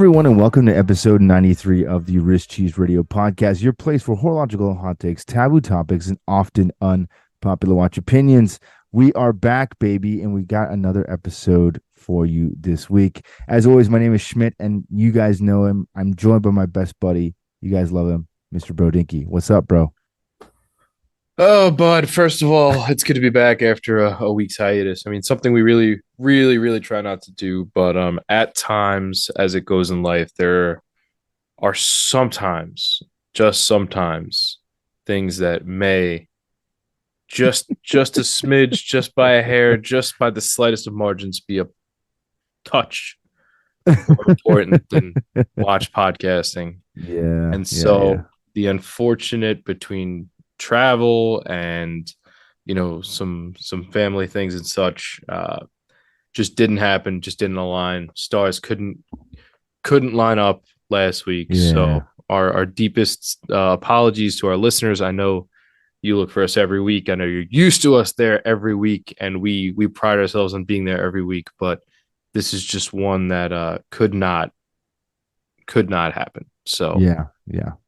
everyone, and welcome to episode 93 of the Wrist Cheese Radio Podcast, your place for horological hot takes, taboo topics, and often unpopular watch opinions. We are back, baby, and we got another episode for you this week. As always, my name is Schmidt, and you guys know him. I'm joined by my best buddy. You guys love him, Mr. Brodinky. What's up, bro? Oh, bud, first of all, it's good to be back after a week's hiatus. I mean, something we really try not to do, but at times as it goes in life, there are sometimes, just sometimes, things that may just a smidge, just by a hair, just by the slightest of margins, be a touch more important than watch podcasting. Yeah. And so the unfortunate between travel and some family things and such just didn't happen, just didn't align. Stars couldn't line up last week. So our deepest apologies to our listeners. I know you look for us every week. I know you're used to us there every week, and we pride ourselves on being there every week, but this is just one that could not happen. So yeah,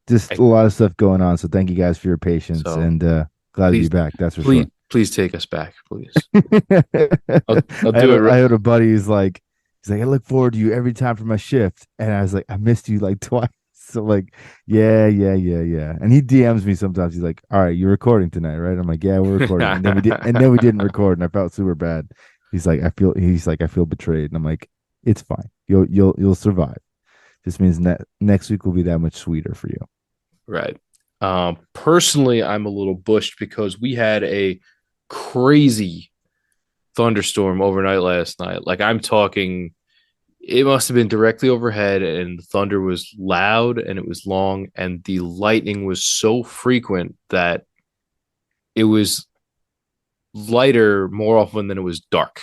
just a lot of stuff going on. So thank you guys for your patience, and glad to be back. That's for sure. Please take us back, please. I'll do it. I had a buddy who's like, I look forward to you every time for my shift, and I was like, I missed you like twice. So like, yeah. And he DMs me sometimes. He's like, all right, you're recording tonight, right? I'm like, yeah, we're recording. And then we didn't record, and I felt super bad. He's like, I feel betrayed, and I'm like, it's fine. You'll survive. This means next week will be that much sweeter for you. Right. Personally, I'm a little bushed because we had a crazy thunderstorm overnight last night. Like, I'm talking, it must have been directly overhead, and the thunder was loud and it was long, and the lightning was so frequent that it was lighter more often than it was dark.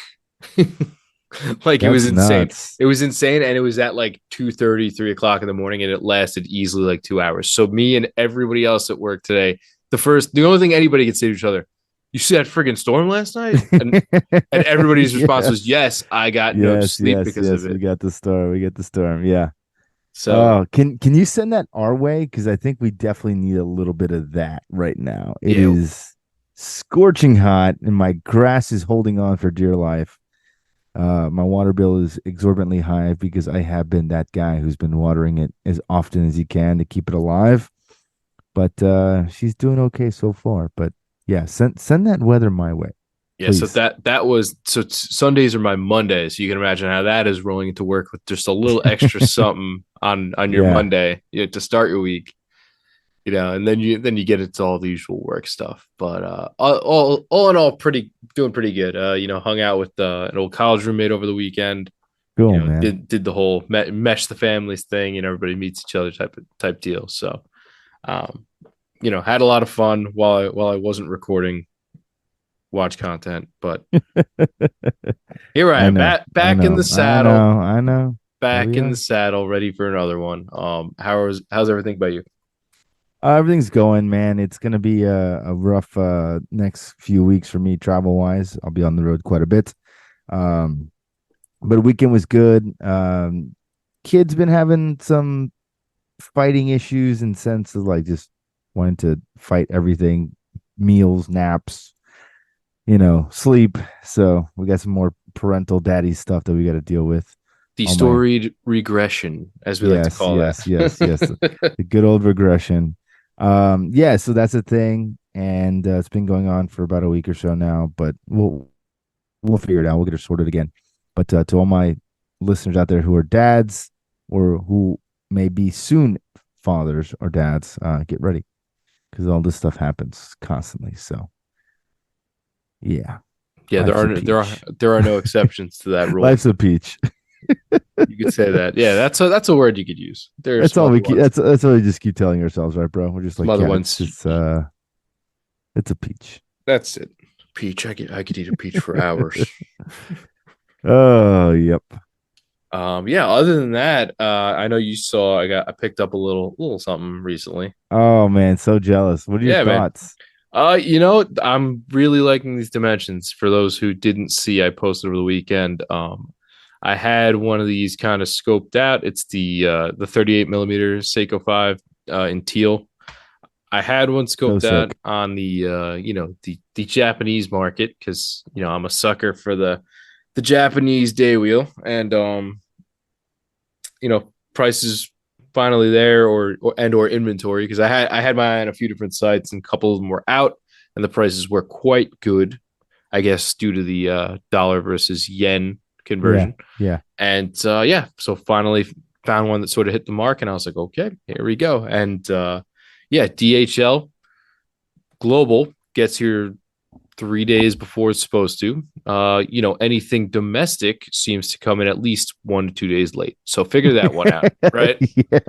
Like, it was insane. Nuts. It was insane, and it was at like 2:30, 3 o'clock in the morning, and it lasted easily like 2 hours. So me and everybody else at work today, the only thing anybody could say to each other, you see that friggin' storm last night? And everybody's response was, yes, I got no sleep because of it. We got the storm. Yeah. So can you send that our way? Because I think we definitely need a little bit of that right now. It is scorching hot, and my grass is holding on for dear life. My water bill is exorbitantly high because I have been that guy who's been watering it as often as he can to keep it alive. But she's doing okay so far. But yeah, send that weather my way. Yeah, please. so Sundays are my Mondays. So you can imagine how that is rolling into work with just a little extra something on your Monday, to start your week. And then you get into all the usual work stuff. But all in all, doing pretty good. Hung out with an old college roommate over the weekend. Cool, man. Did the whole mesh the families thing, and everybody meets each other type deal. So, had a lot of fun while I wasn't recording watch content. But here I am, back in the saddle. I know. Back in the saddle, ready for another one. How's everything by you? Everything's going, man. It's going to be a rough next few weeks for me travel-wise. I'll be on the road quite a bit. But the weekend was good. Kids been having some fighting issues in sense of like just wanting to fight everything, meals, naps, sleep. So we got some more parental daddy stuff that we got to deal with. The storied regression, as we like to call that. Yes. The good old regression. So that's a thing, and it's been going on for about a week or so now, but we'll figure it out. We'll get it sorted again. But to all my listeners out there who are dads or who may be soon fathers or dads, get ready, because all this stuff happens constantly. So yeah, there are no exceptions to that rule. Life's a peach. You could say that. Yeah, that's a word you could use. That's all we keep. That's all we just keep telling ourselves, right, bro? We're just like, it's a peach. That's it. Peach. I could eat a peach for hours. Oh, yep. Other than that, I know you saw I picked up a little something recently. Oh man, so jealous. What are your thoughts? I'm really liking these dimensions. For those who didn't see, I posted over the weekend. I had one of these kind of scoped out. It's the 38 millimeter Seiko 5 in teal. I had one So scoped out sick. on the the Japanese market because I'm a sucker for the Japanese day wheel, and prices finally there, or inventory, because I had my eye on a few different sites and a couple of them were out and the prices were quite good, I guess, due to the dollar versus yen Yeah, conversion. yeah. And yeah, so finally found one that sort of hit the mark, and I was like, okay, here we go. And yeah, DHL Global gets here 3 days before it's supposed to. Anything domestic seems to come in at least 1 to 2 days late. So figure that one out, right? Yeah.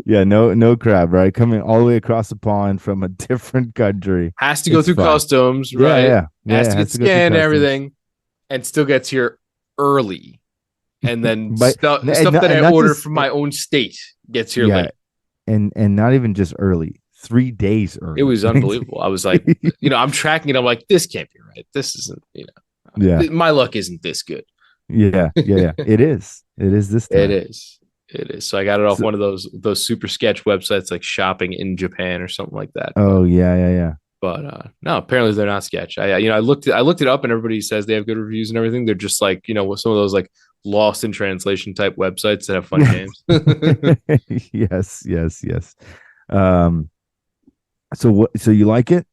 Yeah, no crab, right? Coming all the way across the pond from a different country. Has to go It's through fine. customs, Yeah, right? yeah. Has Yeah, it to has get to go through scanned and customs. everything, and still gets here early. And then But stuff that I and not ordered just from my own state gets here yeah, late. and not even just early. 3 days It early. was unbelievable. I was like, I'm tracking it. I'm like, this can't be right. This isn't, Yeah. my luck isn't this good. Yeah. Yeah, yeah. It is. It is this It time. is. It is. So I got it off So, one of those super sketch websites like shopping in Japan or something like that. But oh yeah, yeah, yeah. no, apparently they're not sketch. I looked it up and everybody says they have good reviews and everything. They're just like, some of those like lost in translation type websites that have funny names. Yes, yes, yes. Um, so what so you like it?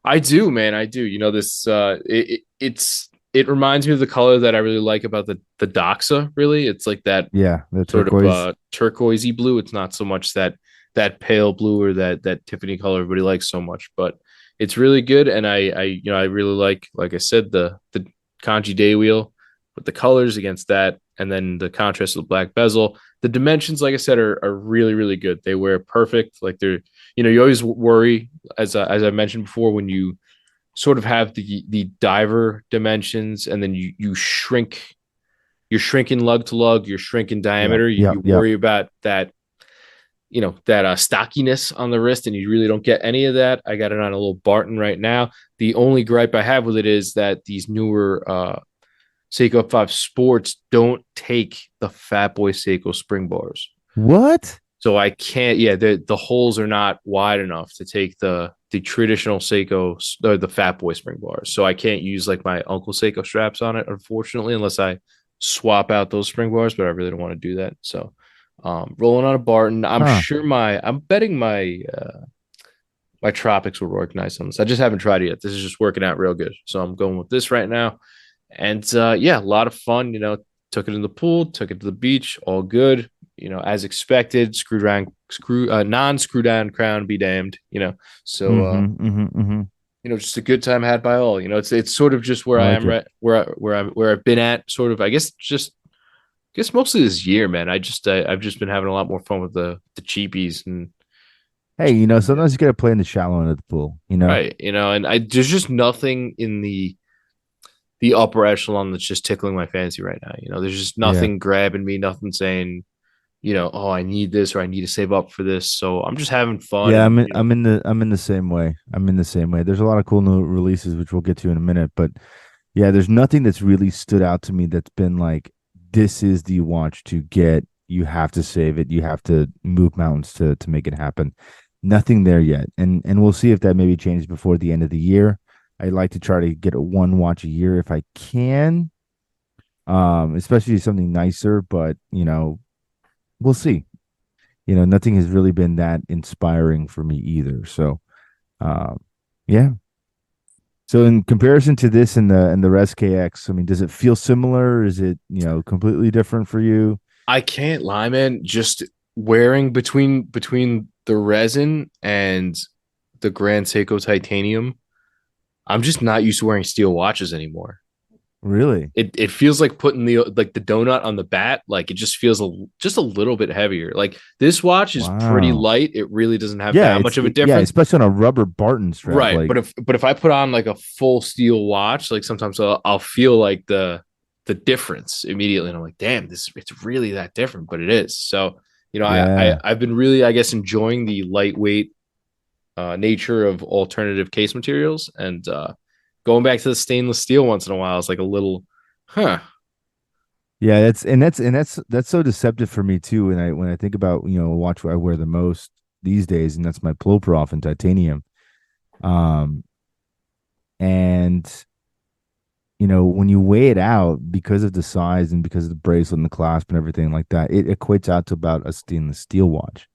I do, man. I do. This it reminds me of the color that I really like about the Doxa, really. It's like that Yeah, the sort of turquoise. turquoisey blue. It's not so much that pale blue or that Tiffany color everybody likes so much, but it's really good. And I really like I said, the kanji day wheel with the colors against that, and then the contrast of the black bezel. The dimensions, like I said, are really really good. They wear perfect. Like they're, you always worry, as I mentioned before, when you sort of have the diver dimensions and then you shrink, you're shrinking lug to lug, you're shrinking Yeah, diameter. yeah, You yeah. worry about that, that stockiness on the wrist, and you really don't get any of that. I got it on a little Barton right now. The only gripe I have with it is that these newer Seiko 5 Sports don't take the Fat Boy Seiko spring bars. What? So I can't. Yeah, the holes are not wide enough to take the traditional Seiko or the Fat Boy spring bars. So I can't use like my Uncle Seiko straps on it, unfortunately, unless I swap out those spring bars. But I really don't want to do that. So rolling on a Barton. Huh. I'm betting my Tropics will work nice on this. I just haven't tried it yet. This is just working out real good. So I'm going with this right now. And yeah, a lot of fun. Took it in the pool, took it to the beach, all good. As expected, non screw down crown be damned. So Mm-hmm. Mm-hmm. Mm-hmm. just a good time had by all. It's sort of just where I I like am, it. right, where I've been at, sort of. I guess mostly this year, man. I've just been having a lot more fun with the cheapies, and Hey, sometimes you gotta play in the shallow end of the pool. right, and there's just nothing in the upper echelon that's just tickling my fancy right now. There's just Yeah. nothing grabbing me, nothing saying, oh, I need this or I need to save up for this. So I'm just having fun, Yeah, and I'm in the same way. I'm in the same way. There's a lot of cool new releases which we'll get to in a minute, but yeah, there's nothing that's really stood out to me that's been like this is the watch to get. You have to save it. You have to move mountains to make it happen. Nothing there yet. And we'll see if that maybe changes before the end of the year. I'd like to try to get one watch a year if I can. Especially something nicer, but we'll see. Nothing has really been that inspiring for me either. So, um, yeah. So in comparison to this and the Res KX, I mean, does it feel similar? Is it completely different for you? I can't lie, man. Just wearing between the resin and the Grand Seiko titanium, I'm just not used to wearing steel watches anymore. Really? It feels like putting the donut on the bat. Like it just feels just a little bit heavier. Like this watch is pretty Wow. light. It really doesn't have Yeah, that much of a yeah, difference. especially on a rubber Barton strap. Right, Like, but if I put on like a full steel watch, like sometimes I'll feel like the difference immediately, and I'm like, damn, it's really that different, but it is. So yeah. I've been really, I guess, enjoying the lightweight nature of alternative case materials, and going back to the stainless steel once in a while is like a little, huh. Yeah, that's so deceptive for me too. When I think about a watch I wear the most these days, and that's my Ploprof in titanium. Um, and when you weigh it out because of the size and because of the bracelet and the clasp and everything like that, it equates out to about a stainless steel watch.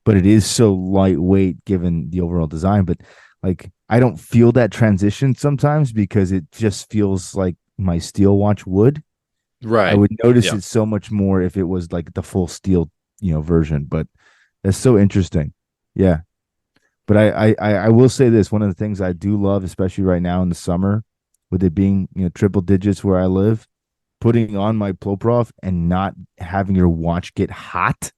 But it is so lightweight given the overall design. But like, I don't feel that transition sometimes because it just feels like my steel watch would. I Right. would notice Yeah. it so much more if it was like the full steel, version. But that's so interesting. Yeah. But I will say this: one of the things I do love, especially right now in the summer, with it being triple digits where I live, putting on my Ploprof and not having your watch get hot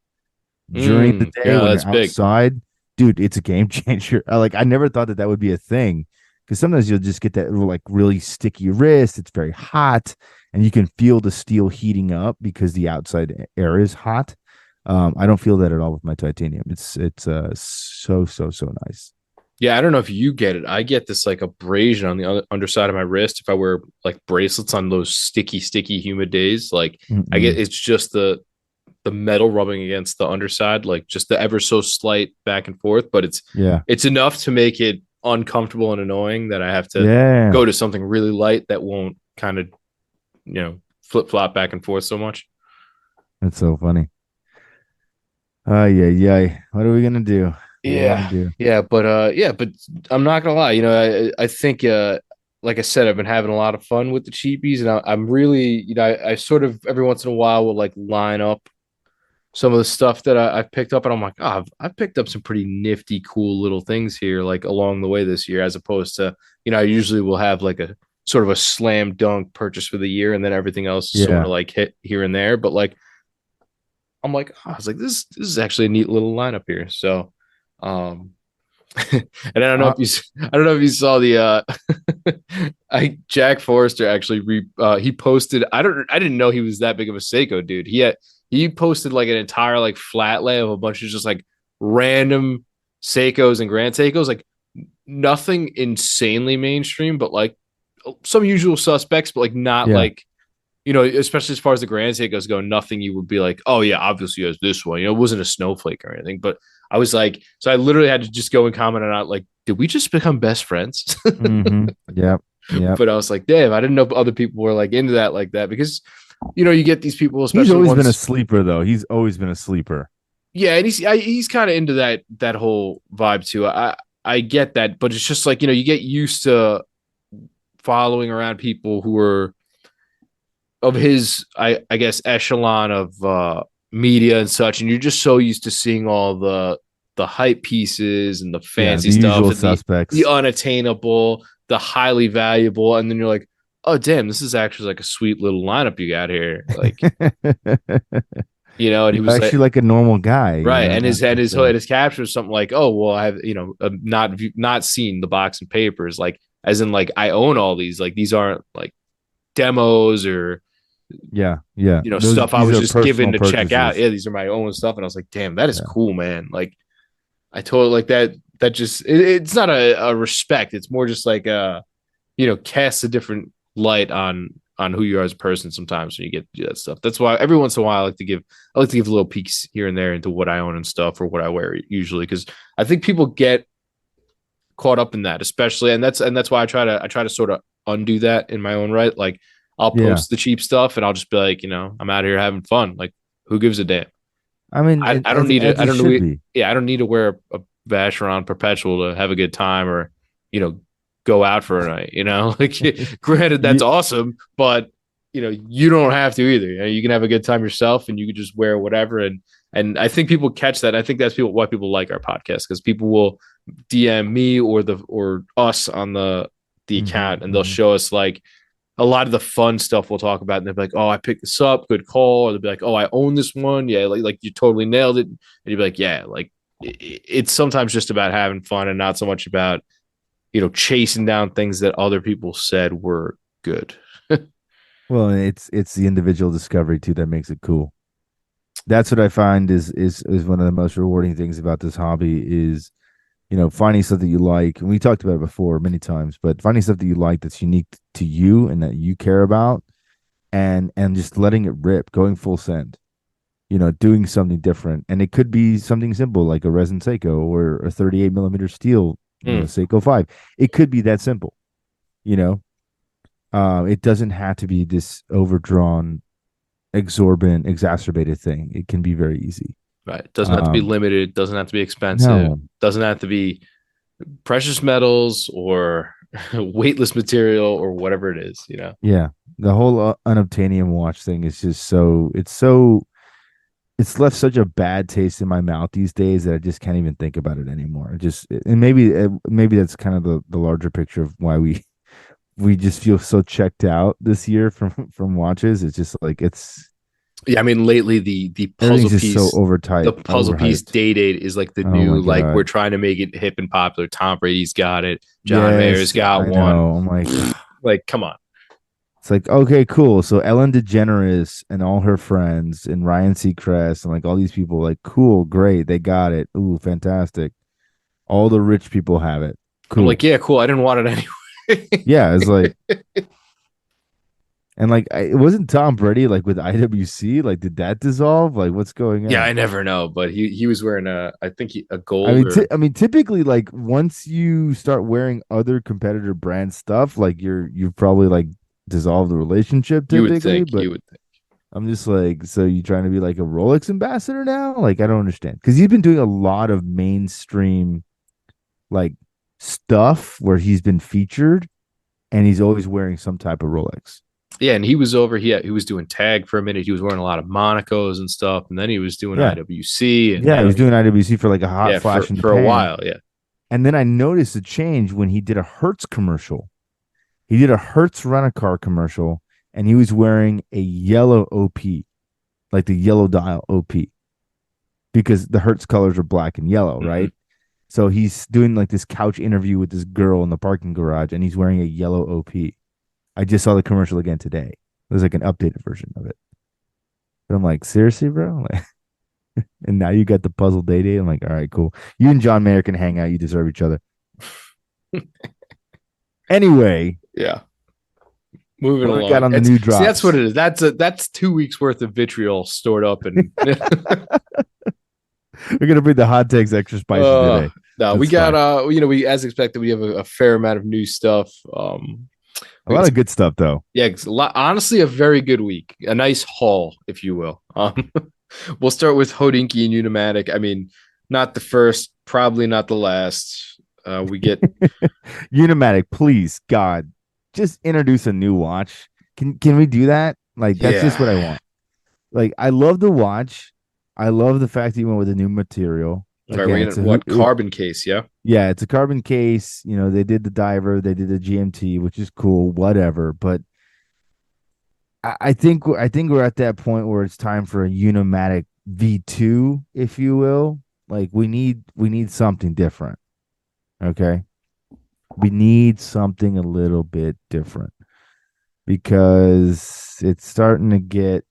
during the day Yeah, when that's you're big. outside, dude, it's a game changer. I never thought that would be a thing because sometimes you'll just get that like really sticky wrist. It's very hot, and you can feel the steel heating up because the outside air is hot. I don't feel that at all with my titanium. It's so nice. Yeah, I don't know if you get it. I get this like abrasion on the underside of my wrist if I wear like bracelets on those sticky, humid days. Like I get Mm-mm. it's just the metal rubbing against the underside, like just the ever so slight back and forth, but Yeah, it's enough to make it uncomfortable and annoying that I have to yeah, go to something really light that won't kind of, flip flop back and forth so much. that's so funny. Yeah, yeah. What are we gonna do? What are we gonna Yeah, do? but I'm not gonna lie. I think like I said, I've been having a lot of fun with the cheapies, and I'm really, I sort of every once in a while will like line up some of the stuff that I've picked up, and I'm like, oh, I've picked up some pretty nifty, cool little things here, like along the way this year, as opposed to, I usually will have like a sort of a slam dunk purchase for the year, and then everything else is sort Yeah. of like hit here and there. But like, I'm like, oh, I was like, this is actually a neat little lineup here. So, um, and Uh, I don't know if you saw the I Jack Forrester actually he posted I didn't know he was that big of a Seiko dude. He posted like an entire like flat lay of a bunch of just like random Seikos and Grand Seikos, like nothing insanely mainstream, but like some usual suspects, but like not yeah. like, especially as far as the Grand Seikos go, nothing you would be like, oh yeah, obviously he has this one. It wasn't a snowflake or anything. But I was like, so I literally had to just go and comment on it, like, did we just become best friends? Mm-hmm. Yep. Yep. But I was like, damn, I didn't know other people were like into that like that because you get these people, He's especially always been a once, sleeper, though. He's always been a sleeper. yeah, and he's kind of into that whole vibe too. I get that, but it's just like you get used to following around people who are of his I guess echelon of media and such, and you're just so used to seeing all the hype pieces and the Yeah, fancy the stuff usual and the suspects. unattainable, the highly valuable, and then you're like, oh damn, this is actually like a sweet little lineup you got here, like, and he You're was like, actually like a normal guy, right, and not like his caption was something like, "Oh, well, I have not seen the box and papers, like as in like I own all these, like these aren't like demos or yeah, yeah. Those stuff I these was are just given personal to check out. purchases. Yeah, these are my own stuff, and I was like, damn, that is Yeah. cool, man. Like I told like that just it's not a respect. It's more just like casts a different light on who you are as a person sometimes when you get to do that stuff. That's why every once in a while I like to give little peeks here and there into what I own and stuff or what I wear usually because I think people get caught up in that, especially and that's why I try to sort of undo that in my own right. Like I'll Yeah. post the cheap stuff and I'll just be like, I'm out here having fun. Like who gives a damn? I mean, I don't need to as I it don't should know be. yeah, I don't need to wear a Vacheron Perpetual to have a good time or, you know, go out for a night, Like granted that's You, awesome, but you don't have to either. You can have a good time yourself and you can just wear whatever and I think people catch that. I think that's why people like our podcast because people will DM me or us on the mhm, account and they'll mhm. show us like a lot of the fun stuff we'll talk about and they'll be like, oh, I picked this up, good call. Or they'll be like, oh, I own this one. Yeah, like you totally nailed it. And you'd be like, yeah, like it's sometimes just about having fun and not so much about, chasing down things that other people said were good. Well, it's the individual discovery too that makes it cool. That's what I find is one of the most rewarding things about this hobby is finding something you like. And we talked about it before many times, but finding something you like that's unique to you and that you care about and just letting it rip, going full send, doing something different. And it could be something simple like a resin Seiko or a 38 millimeter steel, Mm, Seiko 5. It could be that simple, you know. It doesn't have to be this overdrawn, exorbitant, exacerbated thing. It can be very easy. right. Doesn't have to be Um, limited. Doesn't have to be expensive. no, Doesn't have to be precious metals or weightless material or whatever it is, you know? yeah, the whole unobtainium watch thing is just it's left such a bad taste in my mouth these days that I just can't even think about it anymore. And maybe that's kind of the larger picture of why we just feel so checked out this year from watches. It's just like Yeah, I mean, lately the everything's just so the puzzle piece overhyped. Day Date is like the Oh new my like we're god. trying to make it hip and popular. Tom Brady's got it. John Mayer's Yes, got I one. know. I'm like, Like, come on. it's like, okay, cool. So Ellen DeGeneres and all her friends and Ryan Seacrest and like all these people, like, cool, great, they got it. Ooh, fantastic. All the rich people have it. I'm like, Cool. yeah, cool. I didn't want it anyway. Yeah, it's like, and like, it wasn't Tom Brady like with IWC. Like, did that dissolve? Like, what's going Yeah, on? I never know, but he was wearing I think a gold or I mean, typically, like once you start wearing other competitor brand stuff, like you've probably like dissolved the relationship typically. But you would think. I'm just like, so you trying to be like a Rolex ambassador now? Like, I don't understand because he's been doing a lot of mainstream like stuff where he's been featured, and he's always wearing some type of Rolex. Yeah, and he was over. He was doing tag for a minute. He was wearing a lot of Monacos and stuff, and then he was doing Yeah, IWC, and yeah, he now was doing IWC for like a hot yeah flash in the for a pan, while. Yeah, and then I noticed a change when he did a Hertz commercial. He did a Hertz rent-a-car commercial, and he was wearing a yellow OP, like the yellow dial OP, because the Hertz colors are black and yellow, mm-hmm. right? So he's doing like this couch interview with this girl in the parking garage, and he's wearing a yellow OP. I just saw the commercial again today. It was like an updated version of it. But I'm like, seriously, bro? Like, and now you got the puzzle day. I'm like, all right, cool. You and John Mayer can hang out. You deserve each other. Anyway, Yeah. Moving what we got along. on the It's new see, that's what drops? it is. That's 2 weeks worth of vitriol stored up, and We're gonna bring the hot takes extra spicy today. no, we That's got fine. we as expected, we have a fair amount of new stuff. A lot of good stuff though. Yeah, it's a lot, honestly, a very good week, a nice haul, if you will. We'll start with Hodinkee and Unimatic. I mean, not the first, probably not the last. We get Unimatic, please, God, just introduce a new watch. Can we do that? Like that's just yeah, what I want. Like I love the watch. I love the fact that you went with a new material. all right, Again, we're it's gonna a what carbon case, yeah. yeah, it's a carbon case. They did the diver, they did the GMT, which is cool, whatever. But I think we're at that point where it's time for a Unimatic V2, if you will. Like we need something different. Okay. We need something a little bit different because it's starting to get.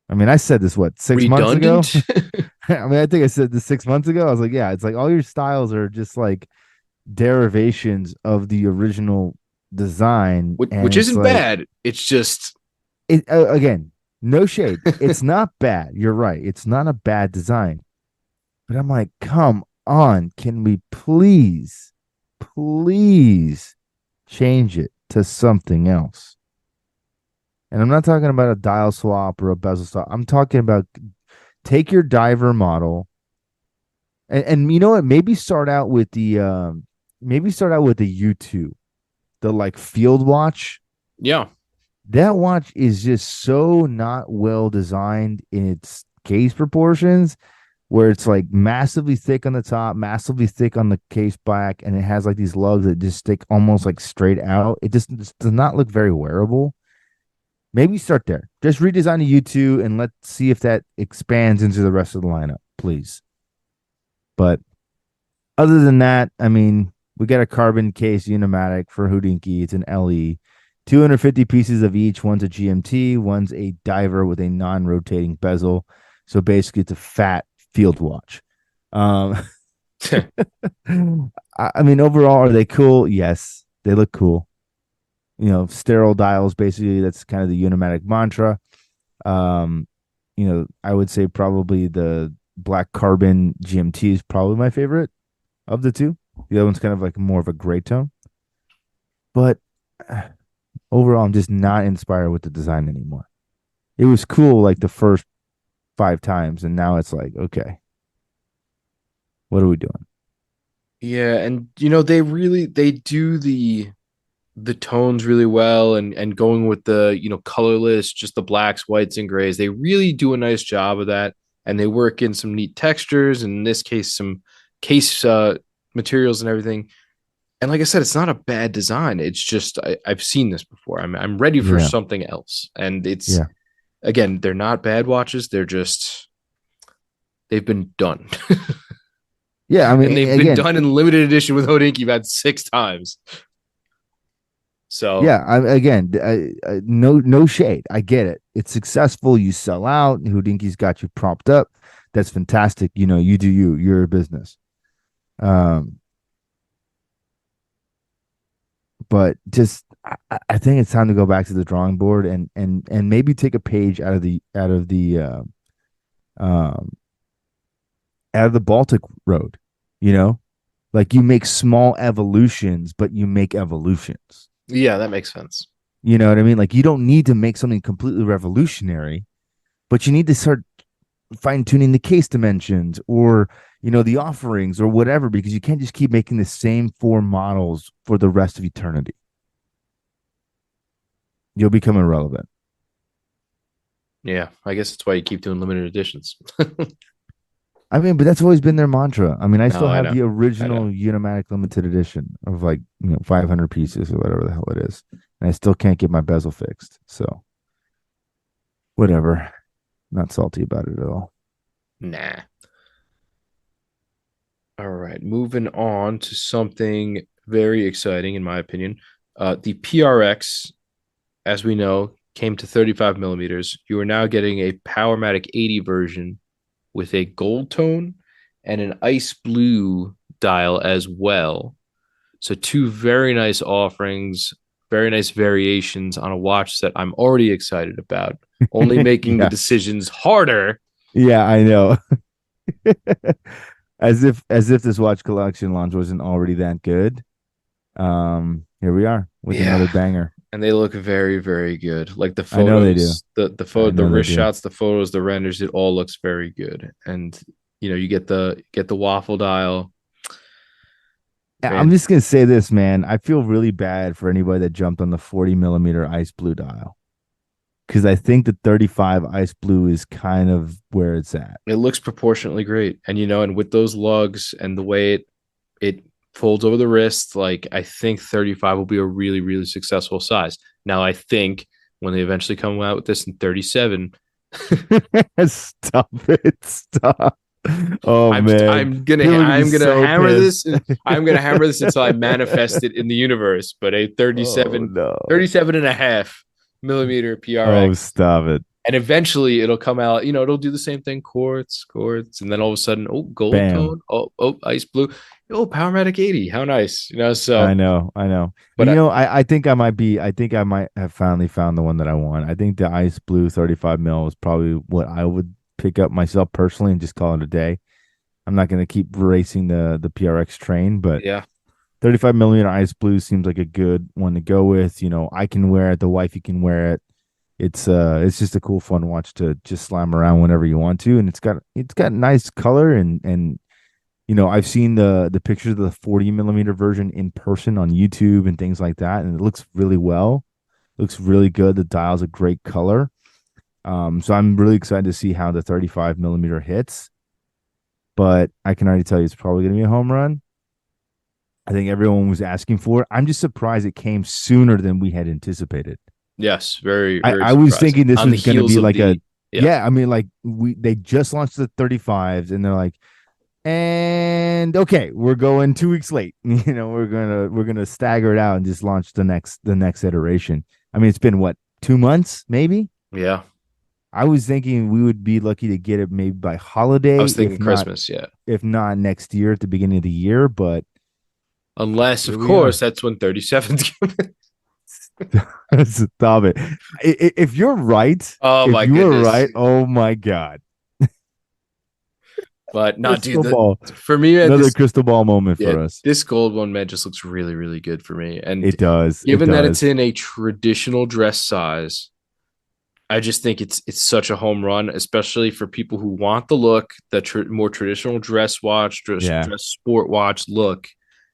I mean, I said this what 6 months ago. Redundant. I mean, I think I said this 6 months ago. I was like, yeah, it's like all your styles are just like derivations of the original design, and Which it's isn't like bad. It's just again, no shade. It's not bad. You're right. It's not a bad design, but I'm like, come on, can we please change it to something else? And I'm not talking about a dial swap or a bezel swap. I'm talking about take your diver model and you know what? Maybe start out with the U2, the like field watch. yeah. That watch is just so not well designed in its case proportions, where it's like massively thick on the top, massively thick on the case back, and it has like these lugs that just stick almost like straight out. It just does not look very wearable. Maybe start there. Just redesign the U2 and let's see if that expands into the rest of the lineup, please. But other than that, I mean, we got a carbon case Unimatic for Hodinkee. It's an LE. 250 pieces of each. One's a GMT, one's a diver with a non-rotating bezel. So basically, it's a fat field watch. Um, I mean, overall, are they cool? Yes, they look cool. sterile dials. Basically, that's kind of the Unimatic mantra. Um, I would say probably the Black Carbon GMT is probably my favorite of the two. The other one's kind of like more of a gray tone. But overall, I'm just not inspired with the design anymore. It was cool like the first 5 times, and now it's like, okay, what are we doing? Yeah, and they do the tones really well, and going with the colorless, just the blacks, whites, and grays. They really do a nice job of that, and they work in some neat textures, and in this case some case materials and everything. And like I said, it's not a bad design. It's just I've seen this before. I'm ready for Yeah, something else. And it's yeah, again, they're not bad watches. They've been done. yeah. I And mean, they've been again, done in limited edition with Hodinkee about 6 times. So yeah. No shade. I get it. It's successful. You sell out. Houdinki's got you propped up. That's fantastic. You do you. You're a business. Um, but just I think it's time to go back to the drawing board and maybe take a page um out of the Baltic Road. You know, like you make small evolutions, but you make evolutions. yeah, that makes sense. You know what I mean? Like you don't need to make something completely revolutionary, but you need to start fine tuning the case dimensions or the offerings or whatever, because you can't just keep making the same 4 models for the rest of eternity. You'll become irrelevant. Yeah, I guess that's why you keep doing limited editions. I mean, but that's always been their mantra. I mean, I No, still I have know. the I know. original Unimatic limited edition of like 500 pieces or whatever the hell it is, and I still can't get my bezel fixed. So whatever, not salty about it at all. Nah. All right, moving on to something very exciting, in my opinion. The PRX, as we know, came to 35 millimeters. You are now getting a Powermatic 80 version with a gold tone and an ice blue dial as well. So, two very nice offerings, very nice variations on a watch that I'm already excited about, only making the Yeah, decisions harder. yeah, I know. As if this watch collection launch wasn't already that good. Here we are with Yeah, another banger. and they look very, very good. Like the I know they do. photos, the I photo, the know they wrist do. shots, the photos, the renders, it all looks very good. And you get the waffle dial, I'm man. just gonna say this, man. I feel really bad for anybody that jumped on the 40 millimeter ice blue dial, because I think the 35 ice blue is kind of where it's at. It looks proportionately great, and and with those lugs and the way it folds over the wrist, like I think 35 will be a really, really successful size. Now, I think when they eventually come out with this in 37, Stop it. Stop. Oh man. People are gonna be I'm gonna so hammer this, pissed. and I'm gonna hammer this until I manifest it in the universe. But a Oh no. 37 and a half millimeter Oh, PRX, stop it. and eventually it'll come out. It'll do the same thing, quartz, and then all of a sudden, oh, gold Bam. tone, oh, ice blue, oh, Powermatic 80, how nice, I So, know, I know. but I think I might have finally found the one that I want. I think the ice blue 35 mil is probably what I would pick up myself personally and just call it a day. I'm not going to keep racing the PRX train, but yeah, 35 millimeter ice blue seems like a good one to go with. I can wear it, the wifey can wear it. It's just a cool fun watch to just slam around whenever you want to, and it's got nice color and I've seen the pictures of the 40 millimeter version in person on YouTube and things like that, and it looks really well. Looks really good. The dial's a great color. So I'm really excited to see how the 35 millimeter hits. But I can already tell you it's probably going to be a home run. I think everyone was asking for it. I'm just surprised it came sooner than we had anticipated. yes, very, I, very I was surprising thinking this on the was going to heels be of like a, yeah, yeah, I mean, like they just launched the 35s and they're like, and okay, we're going 2 weeks late. We're gonna stagger it out and just launch the next iteration. I mean, it's been what, 2 months, maybe? yeah. I was thinking we would be lucky to get it maybe by I holiday, was thinking if not Christmas, yeah. if not next year at the beginning of the year, but Unless, here of we course, are. that's when 37's coming. Stop it. If you're right, Oh if my you were goodness. right, oh my God. But not, dude. Crystal ball. For me, man, Another crystal ball moment yeah, for us. this gold one, man, just looks really, really good for me. And It does. It given that it's does. in a traditional dress size, I just think it's such a home run, especially for people who want the look, the more traditional dress watch, Yeah. dress sport watch look.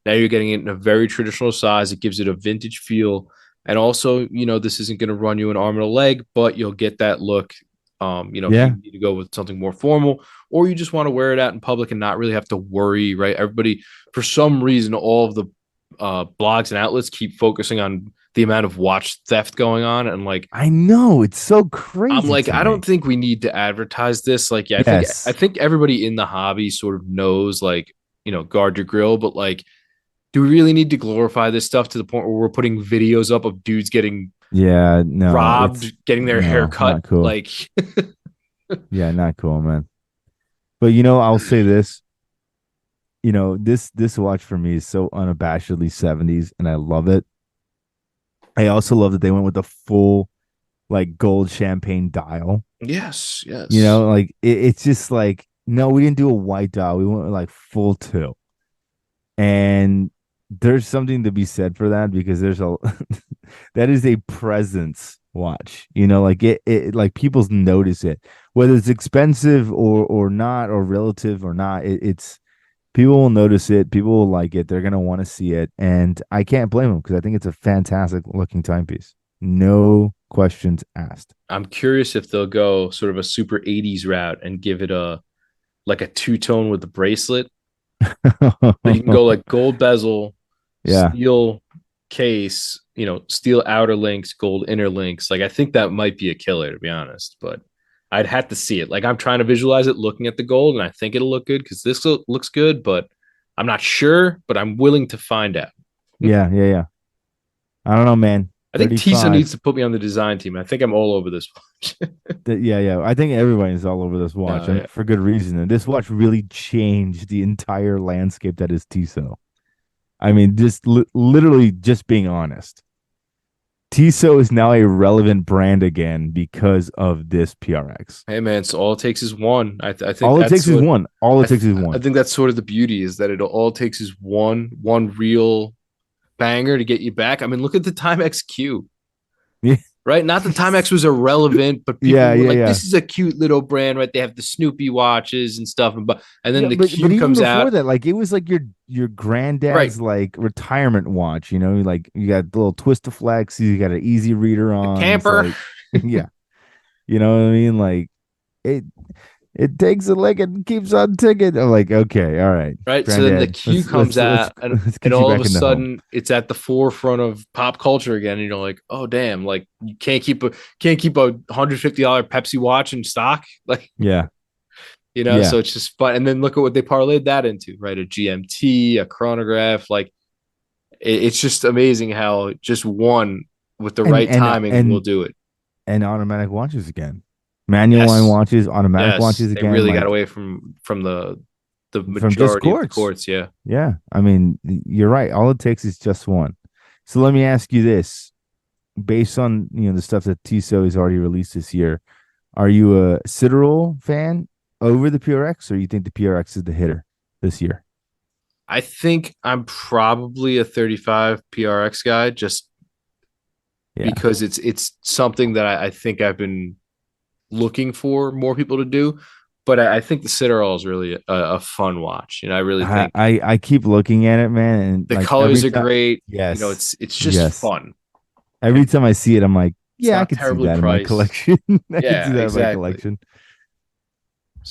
Now you're getting it in a very traditional size. It gives it a vintage feel, and also, this isn't going to run you an arm and a leg, but you'll get that look. If you Yeah. need to go with something more formal, or you just want to wear it out in public and not really have to worry, right? Everybody, for some reason, all of the blogs and outlets keep focusing on the amount of watch theft going on, and like I know. It's so I'm crazy like, to I don't me. think we need to advertise this. Like, yeah, I Yes. think everybody in the hobby sort of knows, like, guard your grill, but like, do we really need to glorify this stuff to the point where we're putting videos up of dudes getting Yeah. No, robbed, it's getting their hair no, cut? not cool. Like, Yeah, not cool, man. But I'll say this. This watch for me is so unabashedly 70s, and I love it. I also love that they went with the full like gold champagne dial. yes, yes. Like it's just like no, we didn't do a white dial. We went with like full tilt. And there's something to be said for that because there's a that is a presence watch. Like it like people notice it. Whether it's expensive or not or relative or not, it's people will notice it, people will like it, they're gonna want to see it. And I can't blame them because I think it's a fantastic looking timepiece. No questions asked. I'm curious if they'll go sort of a super 80s route and give it a like a two-tone with the bracelet. So you can go like gold bezel, Yeah. steel case, steel outer links, gold inner links. Like I think that might be a killer, to be honest. But I'd have to see it. Like I'm trying to visualize it looking at the gold, and I think it'll look good because this looks good, but I'm not sure. But I'm willing to find out. Yeah, yeah, yeah. I don't know, man. I think Tisa 35. needs to put me on the design team. I think I'm all over this watch. Yeah, yeah. I think everybody's all over this watch, No, and yeah. for good reason. And this watch really changed the entire landscape that is Tissot. I mean, just literally just being honest. Tissot is now a relevant brand again because of this PRX. Hey man, so all it takes is one. I think All it that's takes is what one. All it takes is I one. think that's sort of the beauty is that it all takes is one real banger to get you back. I mean, look at the Timex Q, Yeah, right? Not that Timex was irrelevant, but people yeah, were yeah, like, yeah. "This is a cute little brand, right?" They have the Snoopy watches and stuff, and then Yeah, the but Q even comes before out, that, like it was like your right? granddad's like retirement watch. Like you got the little twist of flex, you got an easy reader The on. It's camper, like, yeah, you know what I mean? Like it it takes a leg and keeps on ticking. I'm like, okay, all right, right? So then the granddad, Q let's comes out, and let's and get you all of back a in the home. sudden, it's at the forefront of pop culture again. And you're like, "Oh damn!" Like you can't keep a $150 Pepsi watch in stock, like. Yeah, So yeah, it's just fun. And then look at what they parlayed that into, right? A GMT, a chronograph. Like it's just amazing how just one with the and right timing will do it. automatic watches again, manual line Yes. watches, automatic Yes. watches They again, really got like away from the from just majority of the quartz. courts. Yeah. Yeah, I mean, you're right. All it takes is just one. So let me ask you this: based on the stuff that Tissot has already released this year, are you a Citadel fan over the PRX, or you think the PRX is the hitter this year? I think I'm probably a 35 PRX guy just Yeah, because it's something that I think I've been looking for more people to do. But I think the Citadel is really a fun watch. I really think I keep looking at it, man, and the like every colors are time, great. yes, It's just yes, fun. every time I see it, I'm like, It's yeah, I not could see terribly that in my priced. collection. I could see Yeah, that in my exactly. collection.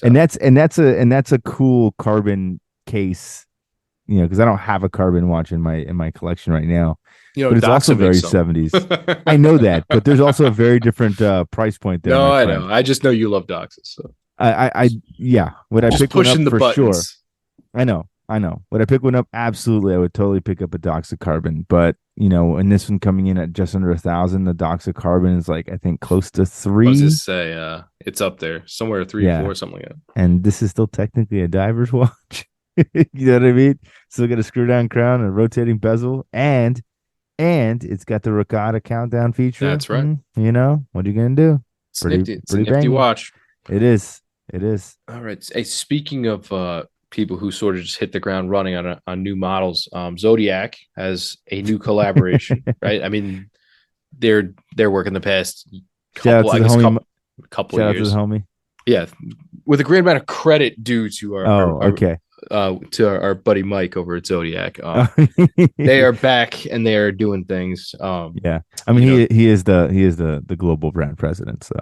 And So, that's a cool carbon case, because I don't have a carbon watch in my collection right now, but it's also Doxa makes very some. 70s. I know that, but there's also a very different price point there, No, my I friend. know. I just know you love Doxa. So Yeah, would I just pick one up pushing the for sure? buttons. I know. Would I pick one up? Absolutely, I would totally pick up a Doxa Carbon. But and this one coming in at just under 1,000, the Doxa Carbon is like I think close to I was three. just say, it's up there somewhere three, Yeah, four, something like that. and this is still technically a diver's watch. You know what I mean? Still got a screw down crown and a rotating bezel, and and it's got the Ricotta countdown feature. That's right. You know, what are you gonna do? It's Pretty nifty. It's a pretty nifty banging. watch. It is. It is. All right. Hey, speaking of people who sort of just hit the ground running on new models, Zodiac has a new collaboration, right? I mean, they're working the past Shout out couple, to I the guess, homie. couple of Shout out to the years. homie. Yeah, with a great amount of credit due to Oh, okay. our buddy Mike over at Zodiac. They are back and they are doing things. Yeah. I mean You know, he is the global brand president, so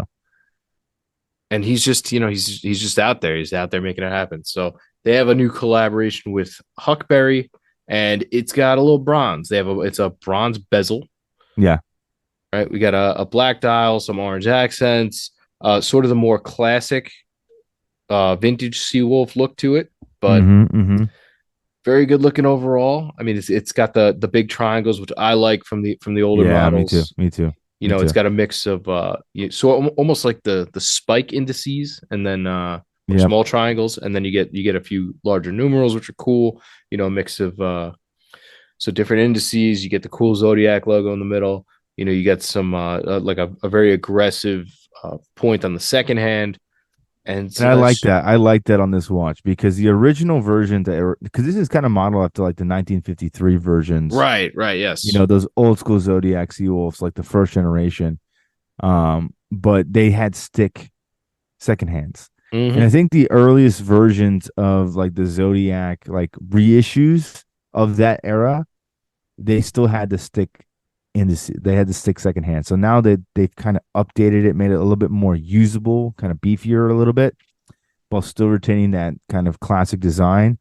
and he's just he's just out there. He's out there making it happen. So they have a new collaboration with Huckberry, and it's got a little bronze. It's a bronze bezel, yeah. right? We got a black dial, some orange accents, sort of the more classic vintage Seawolf look to it, but Mm-hmm. very good looking overall. I mean, it's got the big triangles, which I like from the older Yeah, me too. models. Me too. You Me know, it's too. got a mix of almost like the spike indices, and then or Yep. small triangles, and then you get a few larger numerals, which are cool. You know, a mix of so different indices. You get the cool zodiac logo in the middle. You know, you get some like a very aggressive point on the second hand, and And I like that. I like that on this watch because the original version because this is kind of modeled after like the 1953 versions, right, you yes. know, those old school Zodiac Seawolves, like the first generation. But they had stick second hands. And I Hmm. think the earliest versions of like the Zodiac like reissues of that era, they still had the stick in this they had the stick second hand. So now that they've kind of updated it, made it a little bit more usable, kind of beefier a little bit, while still retaining that kind of classic design.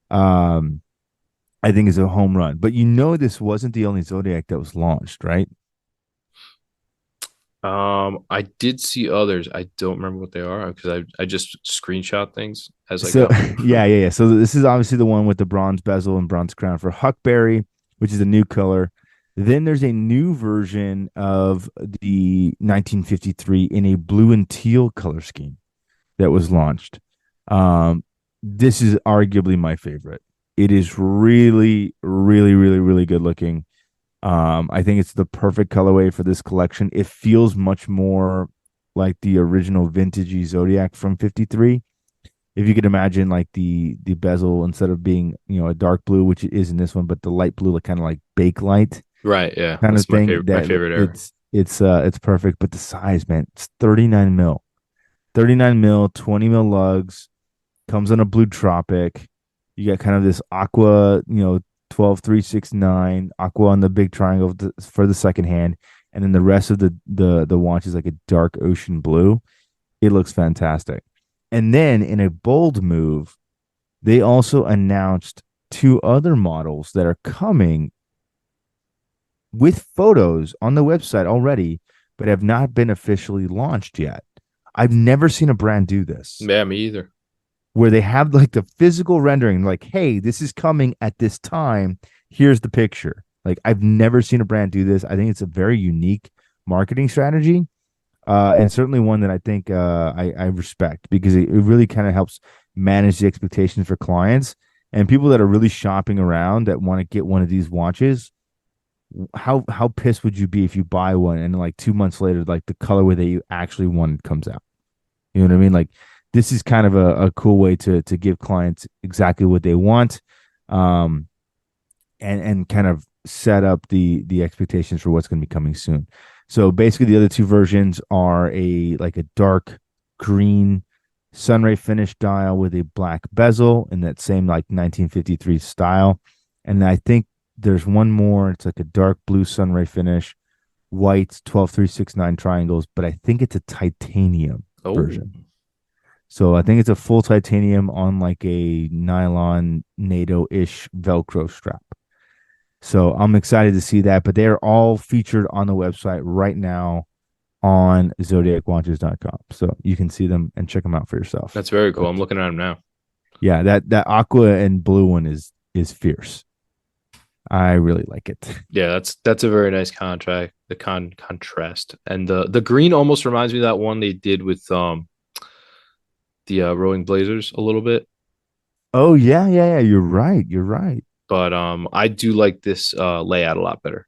Um, I think is a home run. But you know this wasn't the only Zodiac that was launched, right? I did see others. I don't remember what they are because I just screenshot things as I So go. yeah. So this is obviously the one with the bronze bezel and bronze crown for Huckberry, which is a new color. Then there's a new version of the 1953 in a blue and teal color scheme that was launched. This is arguably my favorite. It is really, really, really, really good looking. I think it's the perfect colorway for this collection. It feels much more like the original vintagey Zodiac from 53. If you could imagine like the bezel instead of being, you know, a dark blue, which it is in this one, but the light blue, like kind of like bake light Right, yeah. kind of That's thing, my that favorite era. it's perfect. But the size, man, it's 39 mil. 39 mil, 20 mil lugs, comes on a blue tropic. You got kind of this aqua, you know, 12369 aqua on the big triangle for the second hand, and then the rest of the watch is like a dark ocean blue. It looks fantastic. And then in a bold move, they also announced two other models that are coming with photos on the website already, but have not been officially launched yet. I've never seen a brand do this Yeah, me either. where they have like the physical rendering, like, hey, this is coming at this time. Here's the picture. Like, I've never seen a brand do this. I think it's a very unique marketing strategy. And certainly one that I think I respect because it really kind of helps manage the expectations for clients and people that are really shopping around that want to get one of these watches. How pissed would you be if you buy one and like 2 months later, like the colorway that you actually wanted comes out? You know what I mean? Like this is kind of a cool way to give clients exactly what they want, um, and kind of set up the expectations for what's going to be coming soon. So basically, the other two versions are a like a dark green sunray finish dial with a black bezel in that same like 1953 style, and I think there's one more. It's like a dark blue sunray finish, white 12369 triangles, but I think it's a titanium Oh, version. So I think it's a full titanium on like a nylon NATO-ish Velcro strap. So I'm excited to see that. But they're all featured on the website right now on zodiacwatches.com. So you can see them and check them out for yourself. that's very cool. But I'm looking at them now. yeah, that aqua and blue one is fierce. I really like it. Yeah, that's a very nice contract. The contrast and the green almost reminds me of that one they did with the Rowing Blazers a little bit. Oh yeah. You're right. You're right. But I do like this layout a lot better.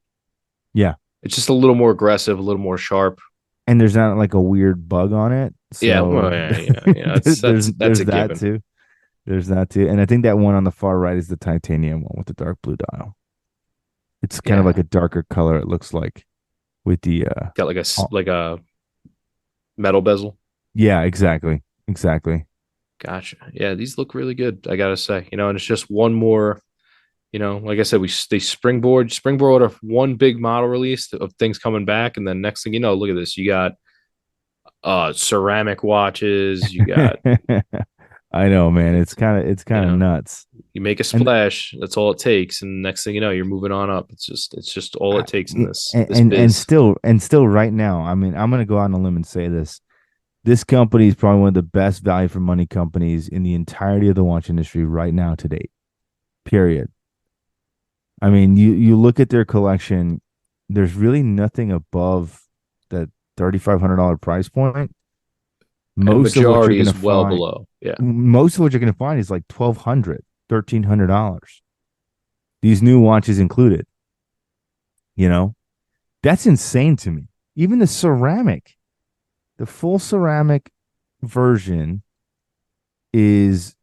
Yeah. It's just a little more aggressive, a little more sharp. And there's not like a weird bug on it. Yeah, well, So yeah. That's there's a that given. too. There's that too. And I think that one on the far right is the titanium one with the dark blue dial. It's kind of like Yeah, a darker color, it looks like, with the got oh, like a metal bezel. yeah, exactly. Exactly. Gotcha. Yeah, these look really good. I gotta say, and it's just one more. Like I said, they springboard of one big model release of things coming back, and then next thing you know, look at this. You got ceramic watches. You got I know, man. It's kind of you nuts. you make a And splash. That's all it takes, and next thing you know, you're moving on up. It's just all I- it takes in this and biz. still right now, I mean, I'm gonna go out on a limb and say this. This company is probably one of the best value for money companies in the entirety of the watch industry right now to date. Period. I mean, you look at their collection, there's really nothing above that $3,500 price point. And Most of what you're majority gonna is well find, below. Yeah. most of what you're gonna find is like 1,200, $1,300. These new watches included, you know, that's insane to me. Even the ceramic, the full ceramic version is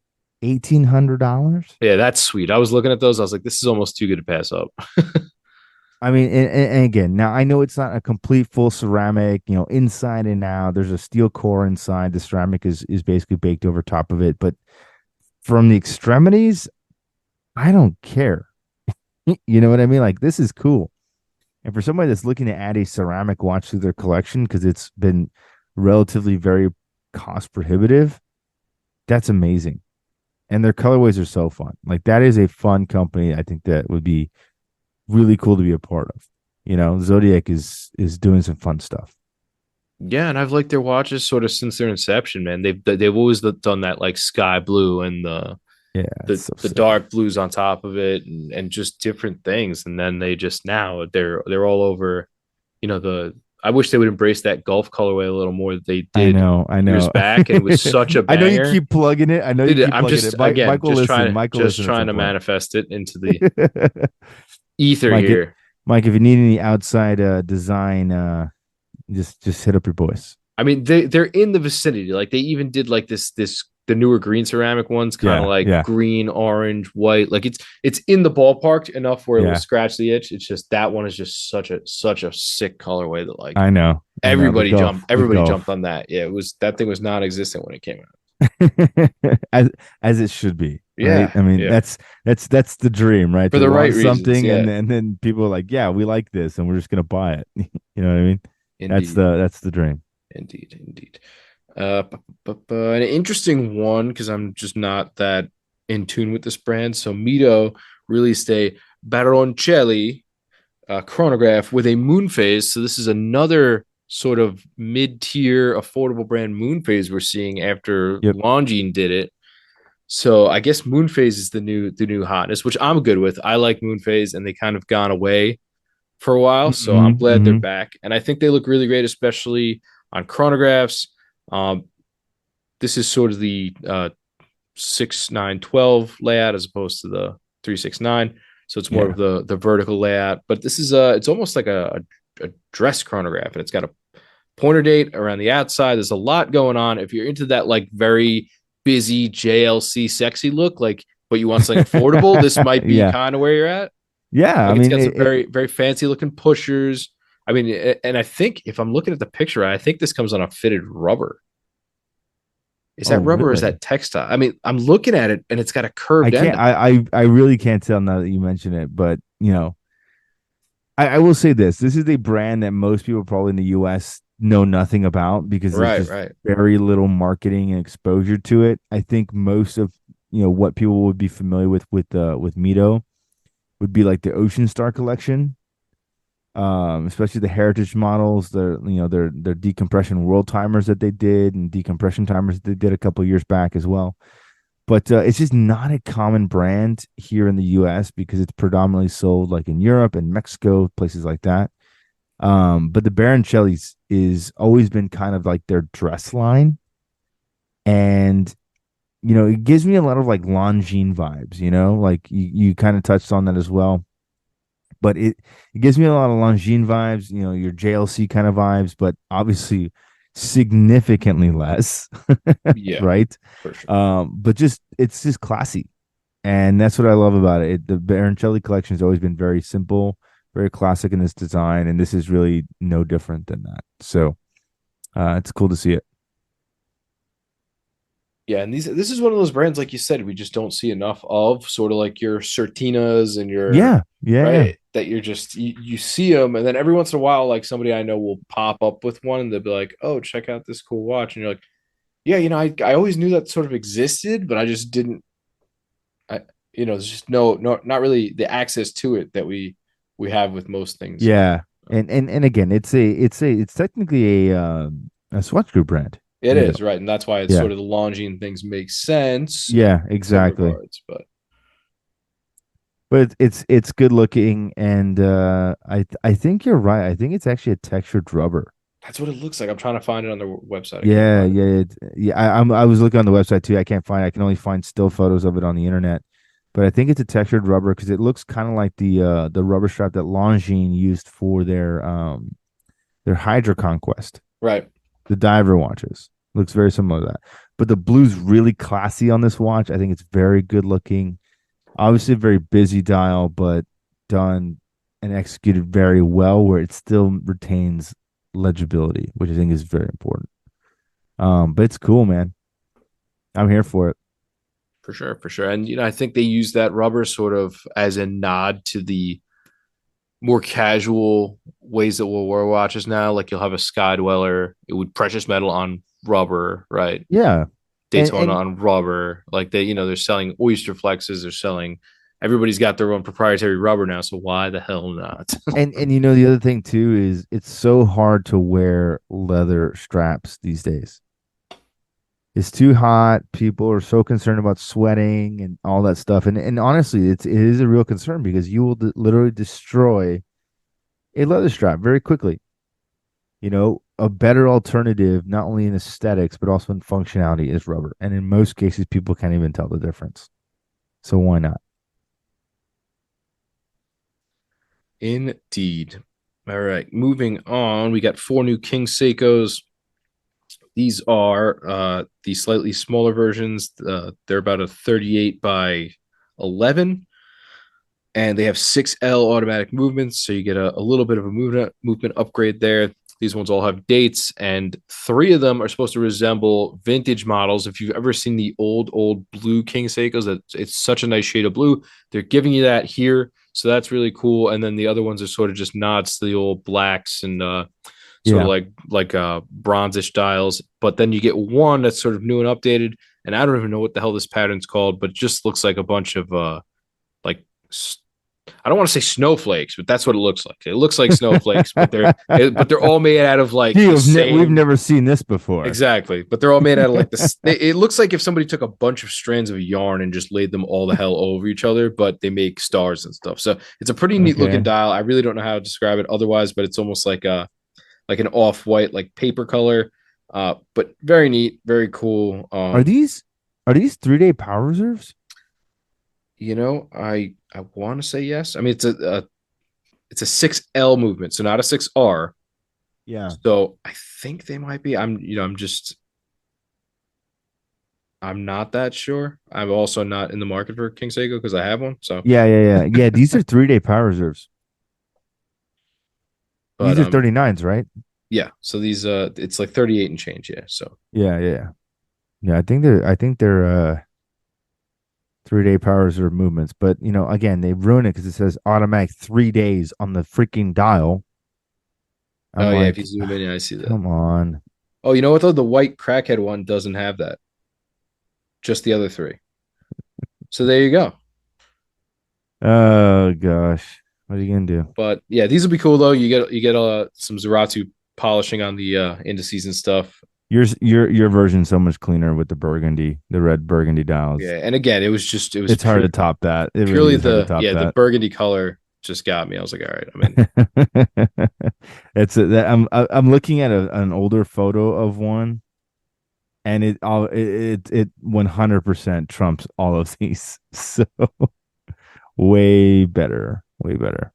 $1,800. Yeah, that's sweet. I was looking at those. I was like, this is almost too good to pass up. I mean, and again, now I know it's not a complete full ceramic, inside and out. There's a steel core inside. The ceramic is basically baked over top of it. But from the extremities, I don't care. You know what I mean? Like, this is cool. And for somebody that's looking to add a ceramic watch to their collection because it's been relatively very cost prohibitive, that's amazing. And their colorways are so fun. Like, that is a fun company. I think that would be really cool to be a part of. Zodiac is doing some fun stuff. Yeah, and I've liked their watches sort of since their inception, man. They've always done that like sky blue and Yeah, it's the so the sick. dark blues on top of it, and just different things. And then they just now they're all over. The I wish they would embrace that Gulf colorway a little more that they I did know, I years know. back, and it was such a I know you banger. keep plugging it. I know you Dude, keep I'm plugging it. just again Michael, listen. Michael, just listen at trying some to point. manifest it into the ether Mike, here. Mike, if you need any outside design, just hit up your boys. I mean, they're in the vicinity. Like they even did like this the newer green ceramic ones, kind of Yeah, like yeah, green, orange, white. Like it's in the ballpark enough where it will yeah. scratch the itch. It's just that one is just such a sick colorway that like I know. The everybody jumped golf, on that. Yeah, it was that thing was non-existent when it came out. as it should be, right? Yeah, I mean, yeah. that's the dream, right? For To the right launch reasons. something, Yeah, and then people are like, yeah, we like this, and we're just gonna buy it. You know what I mean? indeed, That's the dream. indeed. An interesting one because I'm just not that in tune with this brand. So Mito released a Baroncelli chronograph with a moon phase. So this is another sort of mid-tier affordable brand moon phase we're seeing after Yep. Longines did it. So I guess moon phase is the new hotness, which I'm good with. I like moon phase, and they kind of gone away for a while. So I'm glad they're Hmm. back, and I think they look really great, especially on chronographs. Um, this is sort of the 6 9 12 layout as opposed to the 3 6 9. So it's more Yeah. of the vertical layout. But this is it's almost like a dress chronograph, and it's got a pointer date around the outside. There's a lot going on. If you're into that like very busy JLC sexy look, like but you want something affordable, this might be Yeah. kind of where you're at. Yeah. I Like it's mean, got some very fancy looking pushers. I mean, and I think if I'm looking at the picture, I think this comes on a fitted rubber. Is oh, that rubber or is really? that textile? I mean, I'm looking at it and it's got a I curved end can't. on it. I really can't tell now that you mention it, but I will say this: this is a brand that most people probably in the U.S. know nothing about because there's Right, just right. very little marketing and exposure to it. I think most of what people would be familiar with Mito would be like the Ocean Star collection, especially the heritage models, their decompression world timers that they did and decompression timers that they did a couple years back as well. But it's just not a common brand here in the U.S. because it's predominantly sold like in Europe and Mexico, places like that. But the Baroncelli's is always been kind of like their dress line, and it gives me a lot of like Longines vibes. Like you kind of touched on that as well. but it gives me a lot of Longines vibes, your JLC kind of vibes, but obviously significantly less, Yeah, right? for sure. But just it's just classy, and that's what I love about it. The Baroncelli collection has always been very simple, very classic in its design, and this is really no different than that. So it's cool to see it. Yeah, and this is one of those brands, like you said, we just don't see enough of. Sort of like your Certinas and your Yeah, yeah, yeah. right that you're just you see them, and then every once in a while, like somebody I know will pop up with one, and they'll be like, "Oh, check out this cool watch," and you're like, "Yeah, I always knew that sort of existed, but I just didn't. I there's just no not really the access to it that we have with most things." Yeah, and again, it's technically a Swatch Group brand. It You know, is right, and that's why it's yeah, sort of the Longines things make sense yeah, in some exactly. regards, but But it's good looking, and I think you're right. I think it's actually a textured rubber. that's what it looks like. I'm trying to find it on their website. I can't Yeah, find it. yeah, yeah. I was looking on the website too. I can't find. I can only find still photos of it on the internet. But I think it's a textured rubber because it looks kind of like the rubber strap that Longines used for their Hydra Conquest, Right. the diver watches. Looks very similar to that. But the blue's really classy on this watch. I think it's very good looking. Obviously, a very busy dial, but done and executed very well, where it still retains legibility, which I think is very important. But it's cool, man. I'm here for it. For sure, for sure. And I think they use that rubber sort of as a nod to the more casual ways that we'll wear watches now. Like you'll have a Sky Dweller, it would precious metal on rubber, right? Yeah, Daytona and on rubber. Like they're selling Oyster Flexes, they're selling everybody's got their own proprietary rubber now, so why the hell not? and the other thing too is it's so hard to wear leather straps these days. It's too hot. People are so concerned about sweating and all that stuff. And honestly, it is a real concern because you will literally destroy a leather strap very quickly. A better alternative, not only in aesthetics but also in functionality, is rubber. And in most cases, people can't even tell the difference. So why not? Indeed. All right, moving on. We got four new King Seikos. These are the slightly smaller versions. They're about a 38 by 11, and they have 6L automatic movements, so you get a little bit of a movement upgrade there. These ones all have dates, and three of them are supposed to resemble vintage models. If you've ever seen the old blue King Seikos, that it's such a nice shade of blue. They're giving you that here, so that's really cool. And then the other ones are sort of just nods to the old blacks and sort of Yeah. like bronzish dials. But then you get one that's sort of new and updated, and I don't even know what the hell this pattern's called, but it just looks like a bunch of like I don't want to say snowflakes, but that's what it looks like. It looks like snowflakes, but they're all made out of like Gee, the we've same. never seen this before. Exactly, but they're all made out of like this. It looks like if somebody took a bunch of strands of yarn and just laid them all the hell over each other, but they make stars and stuff. So it's a pretty neat looking Okay. dial. I really don't know how to describe it otherwise, but it's almost like an off white like paper color, but very neat, very cool. Are these 3-day power reserves? I want to say yes. I mean, it's a 6L movement, so not a 6R. Yeah. So I think they might be. I'm not that sure. I'm also not in the market for King Seiko because I have one. So, Yeah, yeah, yeah. Yeah, these are 3-day power reserves. but These are 39s, right? yeah. So these it's like 38 and change. Yeah. So Yeah, yeah, yeah. Yeah, I think they're 3-day power reserve movements. But again, they ruin it because it says automatic 3 days on the freaking dial. I'm oh yeah, if you like, zoom in, yeah, I see that. come on. Oh, you know what though? The white crackhead one doesn't have that. Just the other three. So there you go. Oh gosh. What are you gonna do? But yeah, these will be cool though. You get some Zaratsu polishing on the indices and stuff. Your version's so much cleaner with the red burgundy dials. Yeah, and again, it was It's hard to top that. It really purely is hard to the top yeah the that. burgundy color just got me. I was like, all right, I'm in. I'm looking at an older photo of one, and it 100% trumps all of these. So way better, way better.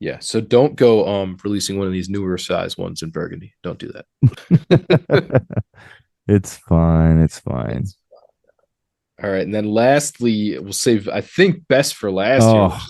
Yeah. So don't go releasing one of these newer size ones in Burgundy. Don't do that. It's fine. It's fine. It's all right. And then lastly, we'll save I think best for last here, Oh,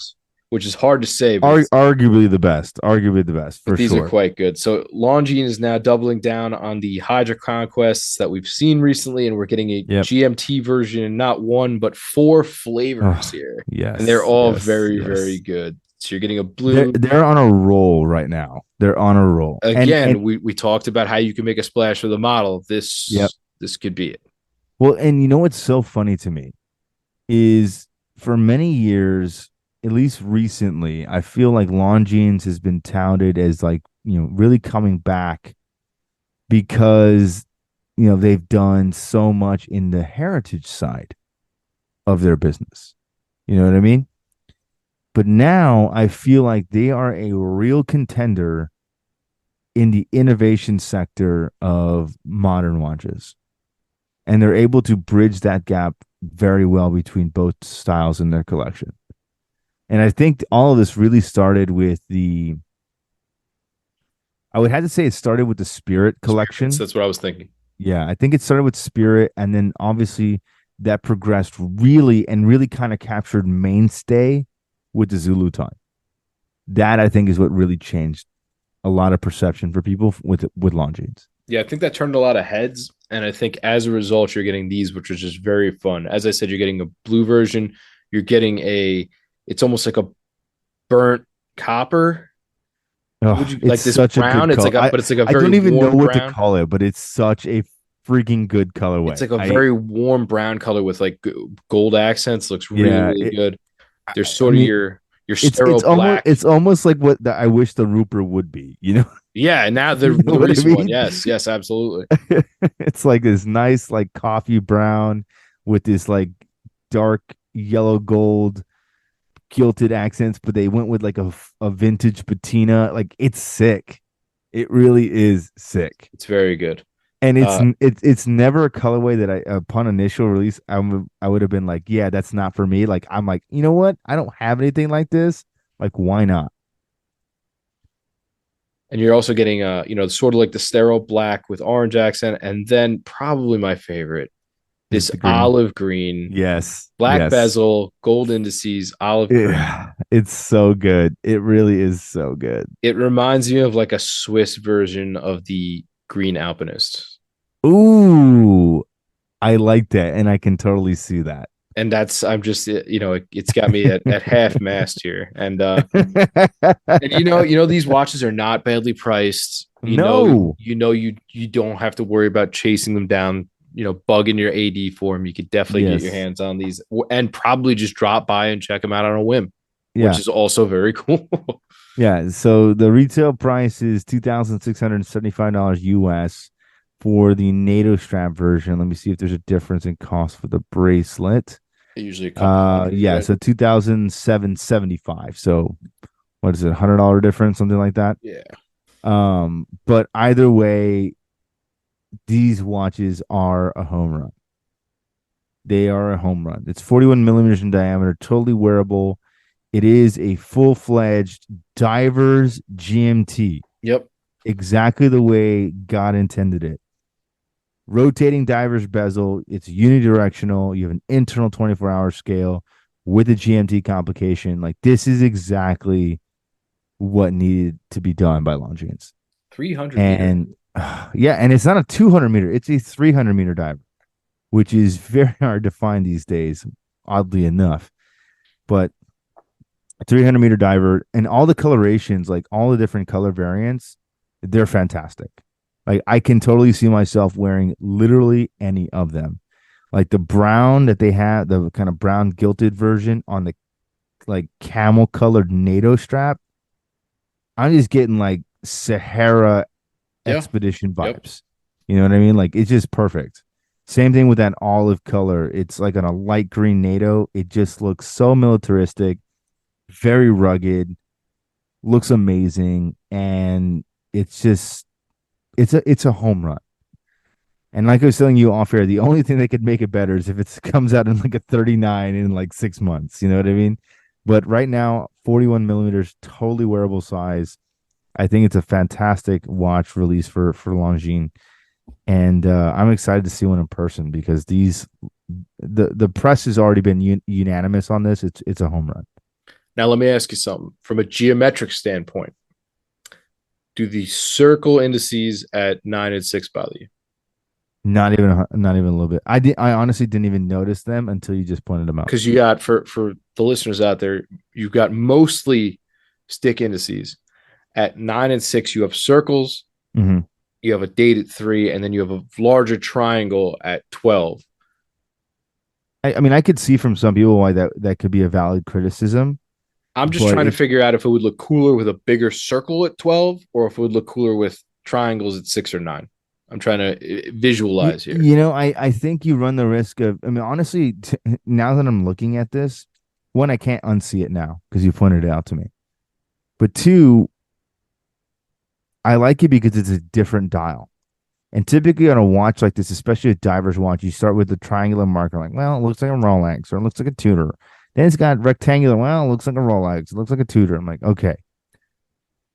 which is hard to say, but it's arguably the best. Arguably the best but for these are sure. quite good. So Longines is now doubling down on the Hydra conquests that we've seen recently, and we're getting a Yep. GMT version, and not one but four flavors Oh, here, and they're yes, all yes, very very yes. good. So you're getting a They're blue. they're on a roll right now. They're on a roll. And Again, we talked about how you can make a splash with a model. yep. This could be it. Well, and you know what's so funny to me is for many years, at least recently, I feel like Longines has been touted as like, really coming back because, they've done so much in the heritage side of their business. You know what I mean? But now I feel like they are a real contender in the innovation sector of modern watches. And they're able to bridge that gap very well between both styles in their collection. And I think all of this really started with I would have to say it started with the Spirit Experiments. collection. That's what I was thinking. Yeah, I think it started with Spirit, and then obviously that progressed really and really kind of captured mainstay with the Zulu time. That I think is what really changed a lot of perception for people with Longines. Yeah, I think that turned a lot of heads. And I think as a result, you're getting these, which is just very fun. As I said, you're getting a blue version. You're getting it's almost like a burnt copper. Would Oh, you it's like this such a brown? good It's color. like but it's like a I very don't even know warm what to brown. call it, but it's such a freaking good It's colorway. like a very warm brown color with like gold accents. Looks really, Yeah, really good. There's I sort of mean, your it's sterile black. it's almost like what I wish the Rupert would be. Yeah, and now You know the what I recent one. mean? Yes, yes, absolutely. It's like this nice like coffee brown with this like dark yellow gold gilded accents, but they went with like a vintage patina. Like it's sick. It really is sick. It's very good. And Uh, it's never a colorway that I upon initial release I would have been like, yeah, that's not for me. Like I'm like, you know what? I don't have anything like this. Like why not? and you're also getting sort of like the sterile black with orange accent, and then probably my favorite, Is this the green? olive green, Yes, black yes. bezel, gold indices, olive green. It's so good. It really is so good. It reminds me of like a Swiss version of the Green Alpinist. Ooh, I like that, and I can totally see that. And that's I'm just it's got me at half mast here. And these watches are not badly priced. No. You don't have to worry about chasing them down, bugging your AD for them. You could definitely get your Yes. hands on these and probably just drop by and check them out on a whim, which Yeah. is also very cool. Yeah. So the retail price is $2,675 US for the NATO strap version. Let me see if there's a difference in cost for the bracelet. Usually a couple hundred, Yeah, right? so 2,775. So what is it, $100 difference, something like that? Yeah. But either way, these watches are a home run. They are a home run. It's 41 millimeters in diameter, totally wearable. It is a full-fledged diver's GMT, Yep. exactly the way God intended it. Rotating diver's bezel. It's unidirectional. You have an internal 24-hour scale with a GMT complication. Like this is exactly what needed to be done by Longines. 300 meter. And yeah, and it's not a 200 meter, it's a 300-meter diver, which is very hard to find these days, oddly enough. But 300-meter diver and all the colorations, like all the different color variants, they're fantastic. Like I can totally see myself wearing literally any of them. Like the brown that they have, the kind of brown gilded version on the like camel colored NATO strap. I'm just getting like Sahara Yeah. expedition Yep. vibes. You know what I mean? Like it's just perfect. Same thing with that olive color. It's like on a light green NATO. It just looks so militaristic, very rugged, looks amazing, and it's just it's a home run. And like I was telling you off air, the only thing that could make it better is if it comes out in like a 39 in like 6 months. You know what I mean? But right now, 41 millimeters, totally wearable size. I think it's a fantastic watch release for Longines, and I'm excited to see one in person because the press has already been unanimous on this. It's a home run. Now, let me ask you something from a geometric standpoint. Do the circle indices at 9 and 6 bother you? Not even a little bit. I honestly didn't even notice them until you just pointed them out. Because you got for the listeners out there, you've got mostly stick indices. At 9 and 6, you have circles, Mm-hmm. you have a date at 3, and then you have a larger triangle at 12. I mean, I could see from some people why that could be a valid criticism, I'm just but trying to it figure out if it would look cooler with a bigger circle at 12 or if it would look cooler with triangles at 6 or 9. I'm trying to visualize here. I think you run the risk of. I mean, honestly, now that I'm looking at this, one, I can't unsee it now because you pointed it out to me. But two, I like it because it's a different dial. And typically on a watch like this, especially a diver's watch, you start with the triangular marker, like, well, it looks like a Rolex or it looks like a Tudor. Then it's got rectangular, well, it looks like a Rolex, it looks like a Tudor. I'm like, okay,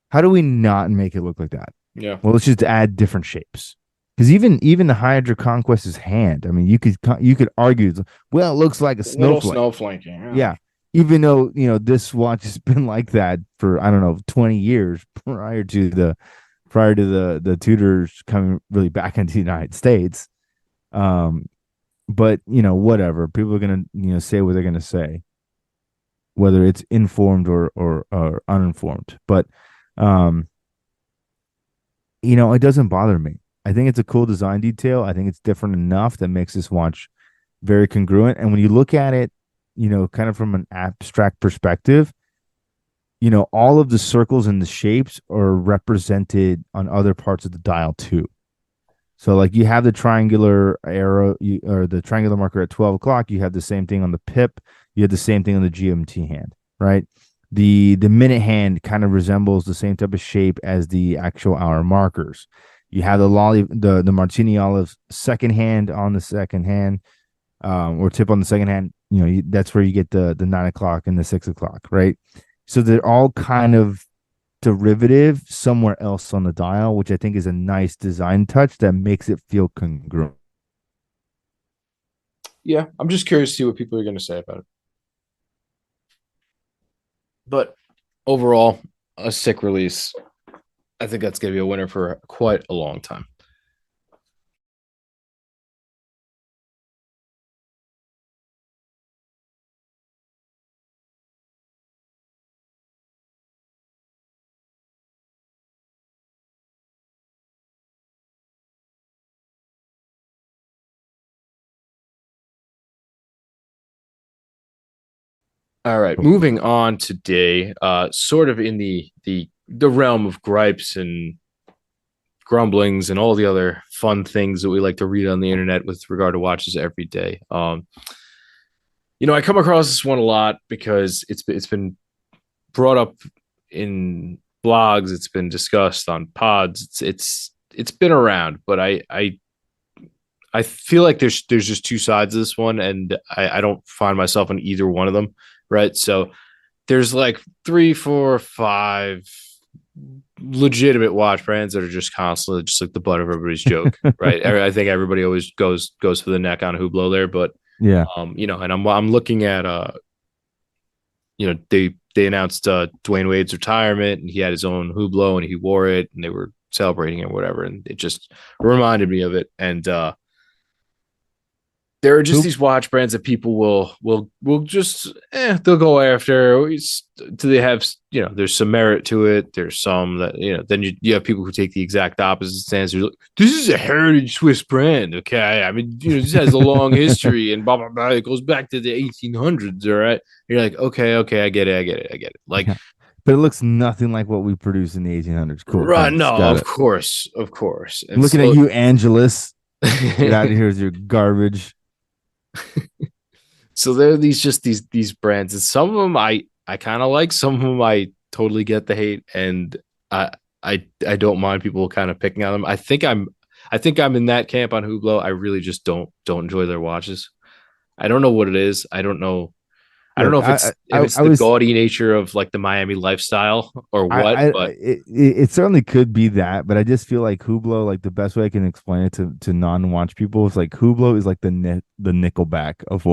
how do we not make it look like that? Yeah. Well, let's just add different shapes. Because even the Hydra Conquest's hand, I mean, you could argue, well, it looks like a Little snowflake. snowflake. Yeah. Yeah, even though this watch has been like that for I don't know 20 years prior to the Tudors coming really back into the United States. Um, but whatever. People are gonna say what they're gonna say, whether it's informed or uninformed. But um, it doesn't bother me. I think it's a cool design detail. I think it's different enough that makes this watch very congruent. And when you look at it, kind of from an abstract perspective, all of the circles and the shapes are represented on other parts of the dial too. So like you have the triangular arrow or the triangular marker at 12 o'clock, you have the same thing on the pip, you have the same thing on the GMT hand, right? The minute hand kind of resembles the same type of shape as the actual hour markers. You have the Martini Olive second hand on the second hand, or tip on the second hand. That's where you get the 9 o'clock and the 6 o'clock, right? So they're all kind of derivative somewhere else on the dial, which I think is a nice design touch that makes it feel congruent. Yeah. I'm just curious to see what people are going to say about it. But overall, a sick release. I think that's going to be a winner for quite a long time. All right, moving on today, sort of in the realm of gripes and grumblings and all the other fun things that we like to read on the internet with regard to watches every day. I come across this one a lot because it's been brought up in blogs, it's been discussed on pods, it's been around, but I feel like there's just two sides of this one, and I don't find myself in either one of them, right? So there's like 3, 4, 5 legitimate watch brands that are just constantly just like the butt of everybody's joke, right? I think everybody always goes for the neck on Hublot there, but Yeah. and I'm looking at they announced Dwayne Wade's retirement, and he had his own Hublot and he wore it, and they were celebrating it or whatever, and it just reminded me of it. And there are just these watch brands that people will just they'll go after. Do they have there's some merit to it? There's some that then you have people who take the exact opposite stance. Like, this is a heritage Swiss brand, okay? I mean, this has a long history and blah blah blah. It goes back to the 1800s, all right? You're like, okay, I get it. Like, Yeah. But it looks nothing like what we produced in the 1800s. Cool. right? Thanks. No, Got of it. course. And I'm looking at you, Angelus. Get out of here with your garbage. So there are these brands, and some of them I kind of like, some of them I totally get the hate, and I don't mind people kind of picking on them. I think I'm in that camp on Hublot. I really just don't enjoy their watches. I don't know what it is. I don't know. I don't Look, know if it's I the was gaudy nature of like the Miami lifestyle or what, but it certainly could be that, but I just feel like Hublot, like the best way I can explain it to non-watch people is like Hublot is like the Nickelback of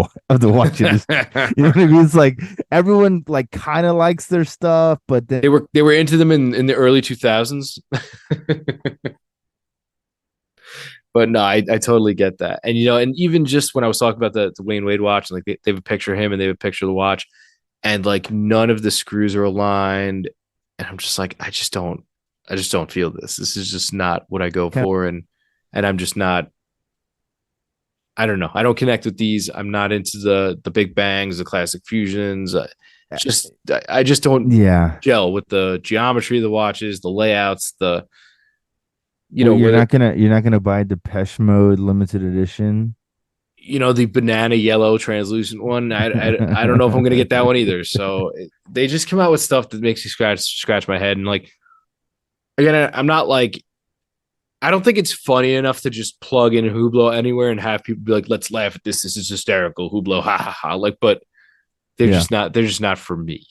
the watch industry. You know what I mean? It's like everyone like kind of likes their stuff, but then they were into them in the early 2000s. But no, I totally get that. And and even just when I was talking about the Wayne Wade watch, like they would picture him and they would picture the watch, and like none of the screws are aligned. And I'm just like, I just don't feel this. This is just not what I go kind for. And I'm just not, I don't know. I don't connect with these. I'm not into the big bangs, the classic fusions. of, I just don't yeah. gel with the geometry of the watches, the layouts, the Well, whether you're not gonna buy Depeche Mode limited edition. the banana yellow translucent one. I don't know if I'm gonna get that one either. So they just come out with stuff that makes you scratch my head. And like again, I'm not like, I don't think it's funny enough to just plug in Hublot anywhere and have people be like, let's laugh at this. This is hysterical. Hublot, ha ha ha. Like, but Yeah. they're just not for me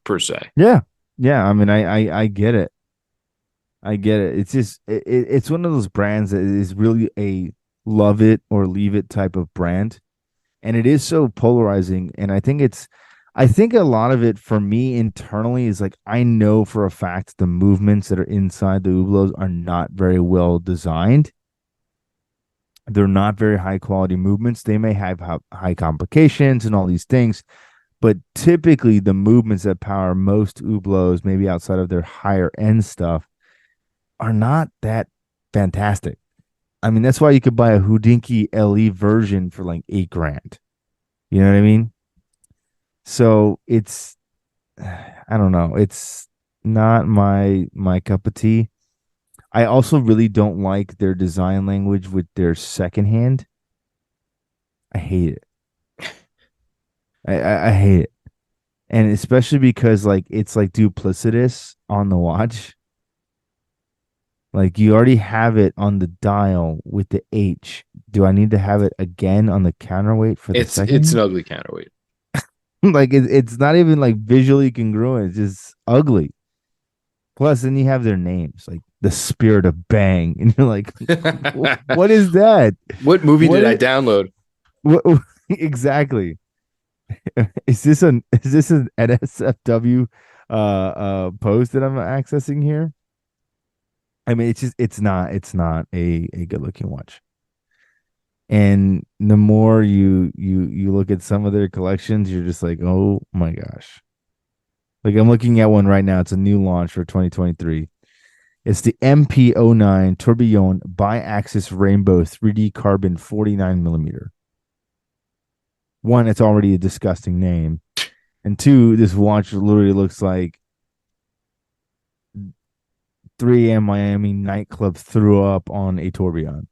per se. Yeah. Yeah. I mean, I get it. I get it. It's just it's one of those brands that is really a love it or leave it type of brand, and it is so polarizing. And I think a lot of it for me internally is like I know for a fact the movements that are inside the Ublos are not very well designed. They're not very high quality movements. They may have high complications and all these things, but typically the movements that power most Ublos, maybe outside of their higher end stuff, are not that fantastic. I mean, that's why you could buy a Houdinki LE version for like 8 grand. You know what I mean? So it's, I don't know. It's not my cup of tea. I also really don't like their design language with their second hand. I hate it. I hate it. And especially because like it's like duplicitous on the watch. Like you already have it on the dial with the H. Do I need to have it again on the counterweight for the It's an second? ugly counterweight. Like it's not even like visually congruent. It's just ugly. Plus, then you have their names like the Spirit of Bang, and you're like, what is that? What movie What did I is download? what exactly? Is this an NSFW post that I'm accessing here? I mean, it's not a good looking watch. And the more you look at some of their collections, you're just like, oh my gosh. Like I'm looking at one right now. It's a new launch for 2023. It's the MP09 Tourbillon Bi-Axis Rainbow 3D Carbon 49 millimeter. One, it's already a disgusting name, and two, this watch literally looks like 3 a.m. Miami nightclub threw up on a tourbillon,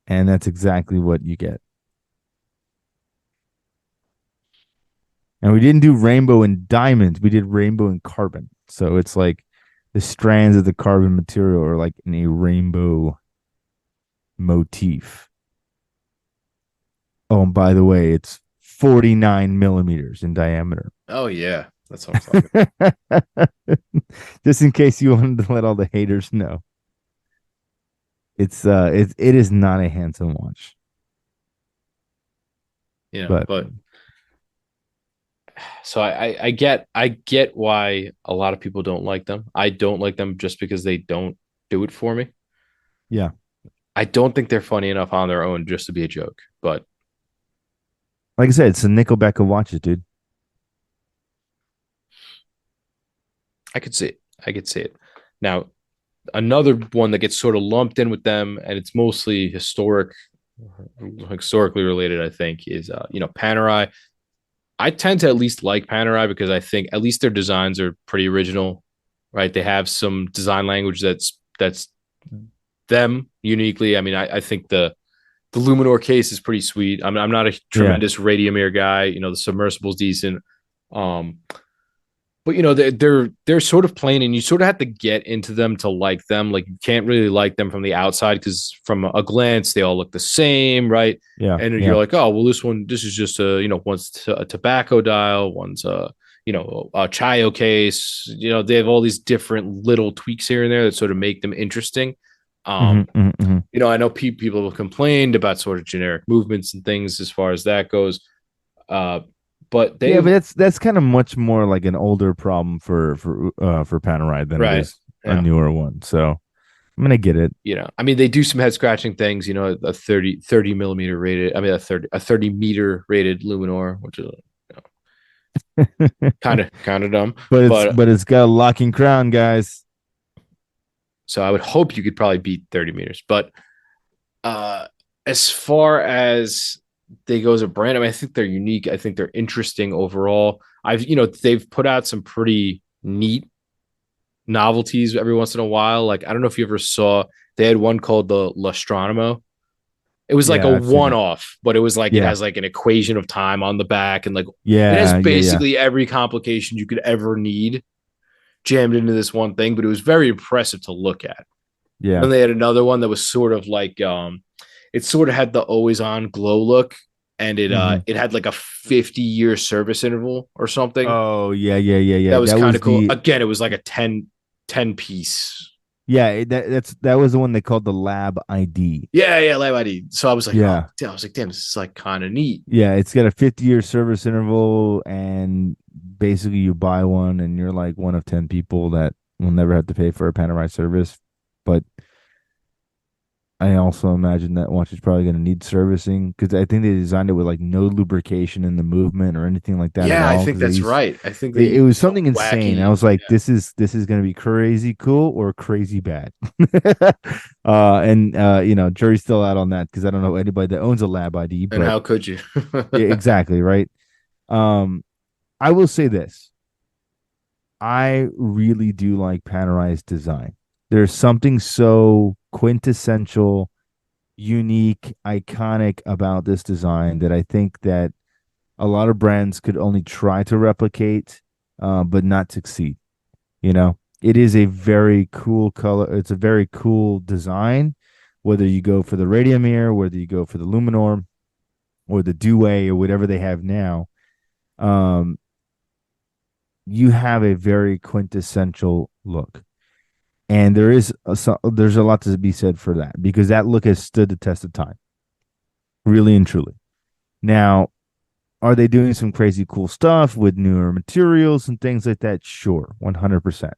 and that's exactly what you get. And we didn't do rainbow and diamonds; we did rainbow and carbon. So it's like the strands of the carbon material are like in a rainbow motif. Oh, and by the way, it's 49 millimeters in diameter. Oh yeah, that's what I'm talking Just in case you wanted to let all the haters know. It is not a handsome watch. But But so I get why a lot of people don't like them. I don't like them just because they don't do it for me. yeah, I don't think they're funny enough on their own just to be a joke, but like I said, it's a Nickelback of watches, dude. I could see it. I could see it. Now, another one that gets sort of lumped in with them, and it's mostly historically related, I think, is Panerai. I tend to at least like Panerai because I think at least their designs are pretty original, right? They have some design language that's them uniquely. I mean, I think the Luminor case is pretty sweet. I'm not a Yeah, tremendous Radiomir guy. The submersible's decent. Um, but they're sort of plain, and you sort of have to get into them to like them. Like you can't really like them from the outside because from a glance they all look the same, right? Yeah, And yeah. you're like, oh well, this is just one's a tobacco dial, one's a Chayo case. They have all these different little tweaks here and there that sort of make them interesting. Hmm, Um, hmm, hmm. I know people have complained about sort of generic movements and things as far as that goes. Uh, but Yeah, they've but that's kind of much more like an older problem for Panerai than it right. is a Yeah. newer one. So I'm gonna get it. I mean, they do some head scratching things, a 30 millimeter rated, I mean, a 30 meter rated Luminor, which is kind of dumb, but But it's got a locking crown, guys. so I would hope you could probably beat 30 meters. But uh, as far as they go as a brand, I mean, I think they're unique. I think they're interesting overall. They've put out some pretty neat novelties every once in a while. Like, I don't know if you ever saw, they had one called the L'Astronomo. It was like a Yeah, I've seen one it. off, but it was like it Yeah, has like an equation of time on the back, and like it has yeah, yeah, yeah, basically every complication you could ever need jammed into this one thing, but it was very impressive to look at. yeah. Then they had another one that was sort of like it sort of had the always on glow look, and Hmm. it had like a 50-year service interval or something. Oh, yeah, yeah, yeah, yeah. That was That kind of was cool. the Again, it was like a ten piece. yeah. That was the one they called the Lab ID. Yeah, Lab ID. So I was like, oh, Yeah, damn, I was like, damn, this is like kind of neat. yeah. It's got a 50-year service interval, and basically you buy one, and you're like one of 10 people that will never have to pay for a Panerai service. But I also imagine that watch is probably going to need servicing because I think they designed it with like no lubrication in the movement or anything like that at Yeah, I all. think Because they that's used right. I think they it use was some something insane. I wacky. was like, this is going to be crazy cool or crazy bad. And jury's still out on that because I don't know anybody that owns a Lab ID, And but how could you? yeah, exactly right. Um, I will say this: I really do like Panerai's design. There's something so quintessential, unique, iconic about this design that I think that a lot of brands could only try to replicate, but not succeed. It is a very cool color. It's a very cool design. Whether you go for the Radiomir, whether you go for the Luminor or the Dewey or whatever they have now, um, you have a very quintessential look. And there's a lot to be said for that because that look has stood the test of time, really and truly. Now, are they doing some crazy cool stuff with newer materials and things like that? Sure, 100%.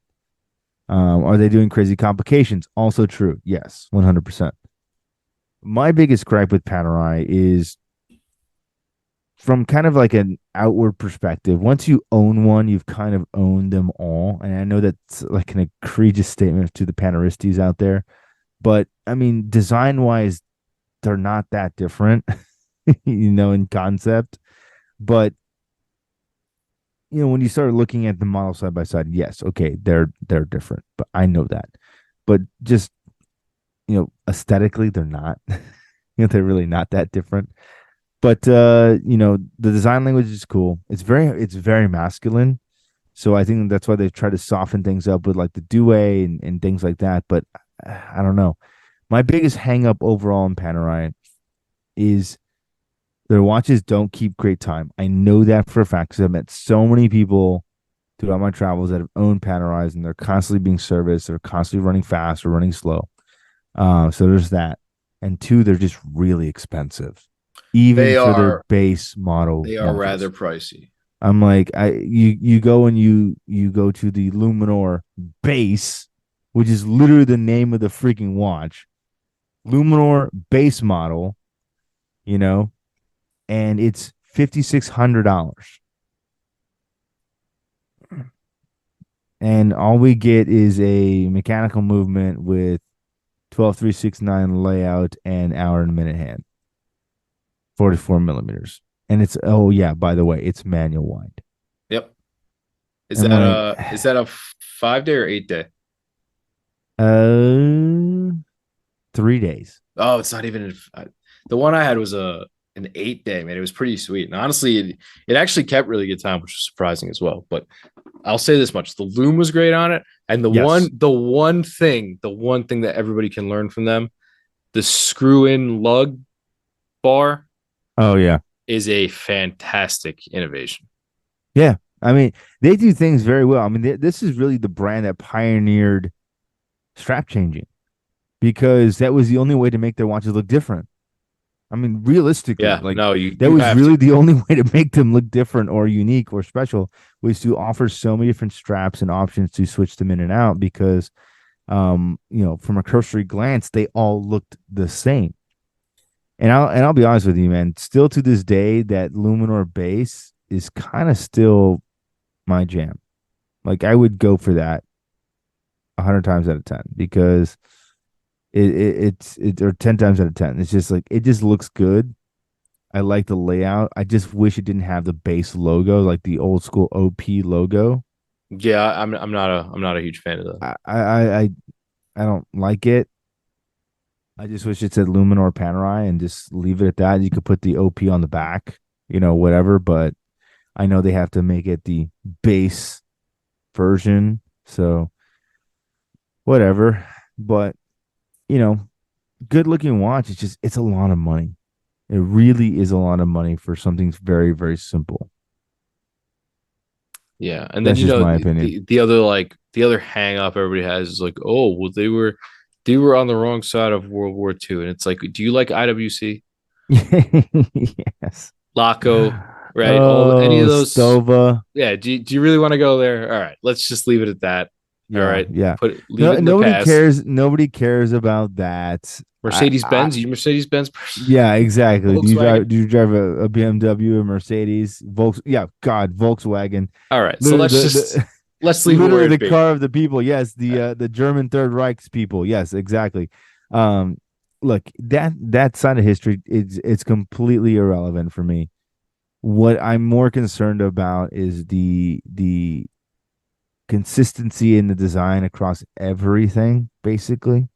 Are they doing crazy complications? Also true. Yes, 100%. My biggest gripe with Panerai is from kind of like an outward perspective. Once you own one, you've kind of owned them all. And I know that's like an egregious statement to the Paneristas out there. But I mean, design wise, they're not that different, in concept. But when you start looking at the model side by side, yes, okay, they're different, but I know that. But just aesthetically, they're not. They're really not that different. But the design language is cool. It's very masculine. So I think that's why they try to soften things up with like the Dewey and things like that. But I don't know. My biggest hang up overall in Panerai is their watches don't keep great time. I know that for a fact because I've met so many people throughout my travels that have owned Panerais and they're constantly being serviced. They're constantly running fast or running slow. So there's that. And two, they're just really expensive, even they for their are base model they are rather watches. pricey. I'm like, you go and you go to the Luminor base, which is literally the name of the freaking watch, Luminor base model, you know, and it's $5,600, and all we get is a mechanical movement with 12369 layout and hour and minute hand, 44 millimeters, and it's oh yeah, by the way, it's manual wind. Yep. I'm like, Is that a 5 day or 8 day? uh, 3 days. Oh, it's not even the one I had was an 8 day, man. It was pretty sweet. And honestly, it actually kept really good time, which was surprising as well. But I'll say this much: the loom was great on it, and Yes. the one thing that everybody can learn from them, the screw-in lug bar Oh yeah. is a fantastic innovation. Yeah. I mean, they do things very well. I mean, this is really the brand that pioneered strap changing because that was the only way to make their watches look different. I mean, realistically, Yeah, like no, that you was have really to. the only way to make them look different or unique or special was to offer so many different straps and options to switch them in and out because from a cursory glance, they all looked the same. And I'll be honest with you, man, still to this day, that Luminor base is kind of still my jam. Like I would go for that 100 times out of 10 because it's or 10 times out of 10. It's just like it just looks good. I like the layout. I just wish it didn't have the base logo, like the old school OP logo. Yeah, I'm not a huge fan of that. I don't like it. I just wish it said Luminor Panerai and just leave it at that. You could put the OP on the back, whatever. But I know they have to make it the base version, so whatever. But you know, good looking watch. It's a lot of money. It really is a lot of money for something very, very simple. Yeah, and then That's just my opinion. the other hang up everybody has is like, oh, well, they were on the wrong side of World War II, and it's like, do you like IWC, Yes. Laco, right? All any of Oh, those? Stova. Yeah. Do you really want to go there? All right, let's just leave it at that. All Yeah, right, yeah. leave No, it in the nobody past. cares. Nobody cares about that. Mercedes Benz, you Mercedes Benz person? Yeah, exactly. Do you drive? Volkswagen. Do you drive a BMW, a Mercedes, Yeah, God, Volkswagen. All right, so Literally, the let's leave it literally where the it be. car of the people. Yes, the German Third Reich's people. Yes, exactly. Um, Look, that side of history it's completely irrelevant for me. What I'm more concerned about is the consistency in the design across everything, basically,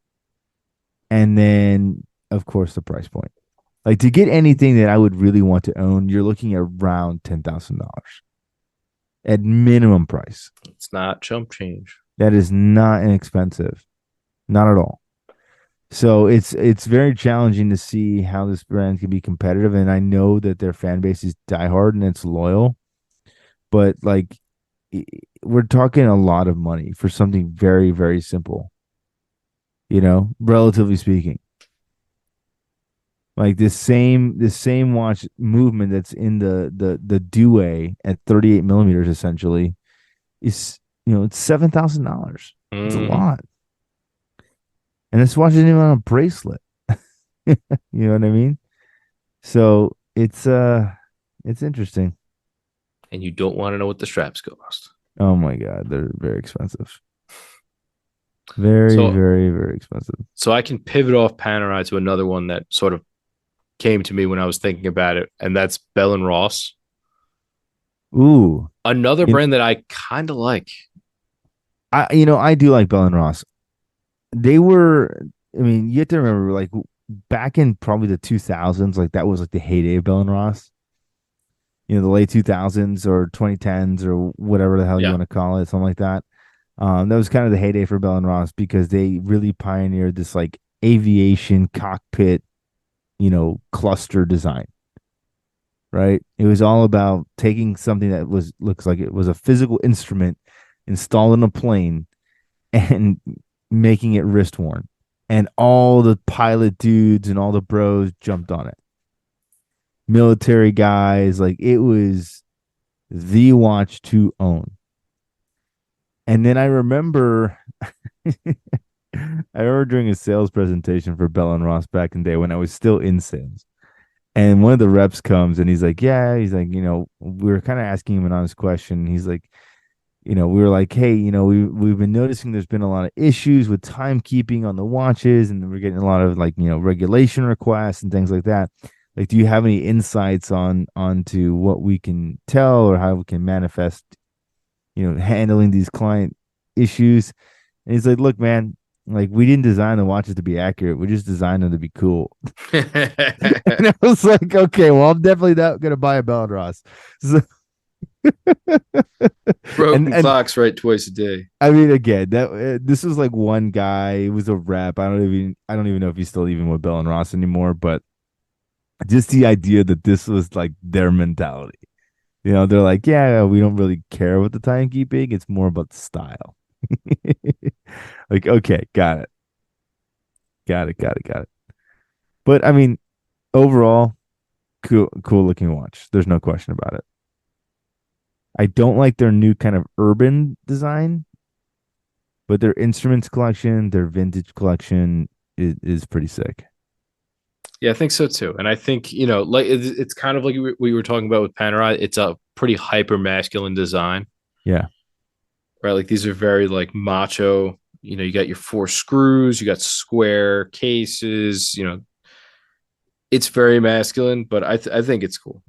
and then of course the price point. Like to get anything that I would really want to own, you're looking at around $10,000 at minimum price. It's not chump change. That is not inexpensive, not at all. So it's very challenging to see how this brand can be competitive. And I know that their fan base is diehard and it's loyal, but like we're talking a lot of money for something very, very simple, relatively speaking. Like this same watch movement that's in the Due at 38 millimeters essentially is it's $7,000. It's a Hmm. lot. And this watch isn't even on a bracelet. You know what I mean? So it's interesting. And you don't want to know what the straps cost. Oh my God, they're very expensive. Very, So very, very expensive. so I can pivot off Panerai to another one that sort of came to me when I was thinking about it, and that's Bell and Ross. Ooh. Another You brand that I kind of like. I do like Bell and Ross. They were, I mean, you have to remember, like back in probably the 2000s, like that was like the heyday of Bell and Ross. The late 2000s or 2010s or whatever the hell you Yeah. want to call it, something like that. That was kind of the heyday for Bell and Ross because they really pioneered this like aviation cockpit, cluster design. Right? It was all about taking something that looks like it was a physical instrument installed in a plane and making it wrist worn. And all the pilot dudes and all the bros jumped on it. Military guys, like it was the watch to own. And then I remember I remember doing a sales presentation for Bell and Ross back in the day when I was still in sales. And one of the reps comes and he's like, yeah, he's like, we were kind of asking him an honest question. He's like, we were like, hey, we've been noticing there's been a lot of issues with timekeeping on the watches, and we're getting a lot of like, regulation requests and things like that. Like, do you have any insights onto what we can tell or how we can manifest, handling these client issues? And he's like, look, man, like we didn't design the watches to be accurate. We just designed them to be cool. And I was like, okay, well, I'm definitely not gonna buy a Bell and Ross. So, broken and clocks right twice a day. I mean, again, that this was like one guy. It was a rep. I don't even know if he's still even with Bell and Ross anymore. But just the idea that this was like their mentality. You know, they're like, yeah, we don't really care about the timekeeping. It's more about the style. Like, okay, got it. But I mean, overall, cool looking watch. There's no question about it. I don't like their new kind of urban design, but their instruments collection, their vintage collection is pretty sick. Yeah, I think so too. And I think, like it's kind of like we were talking about with Panerai. It's a pretty hyper masculine design, Yeah. right? Like these are very like macho. You got your four screws, you got square cases. It's very masculine, but I think it's cool.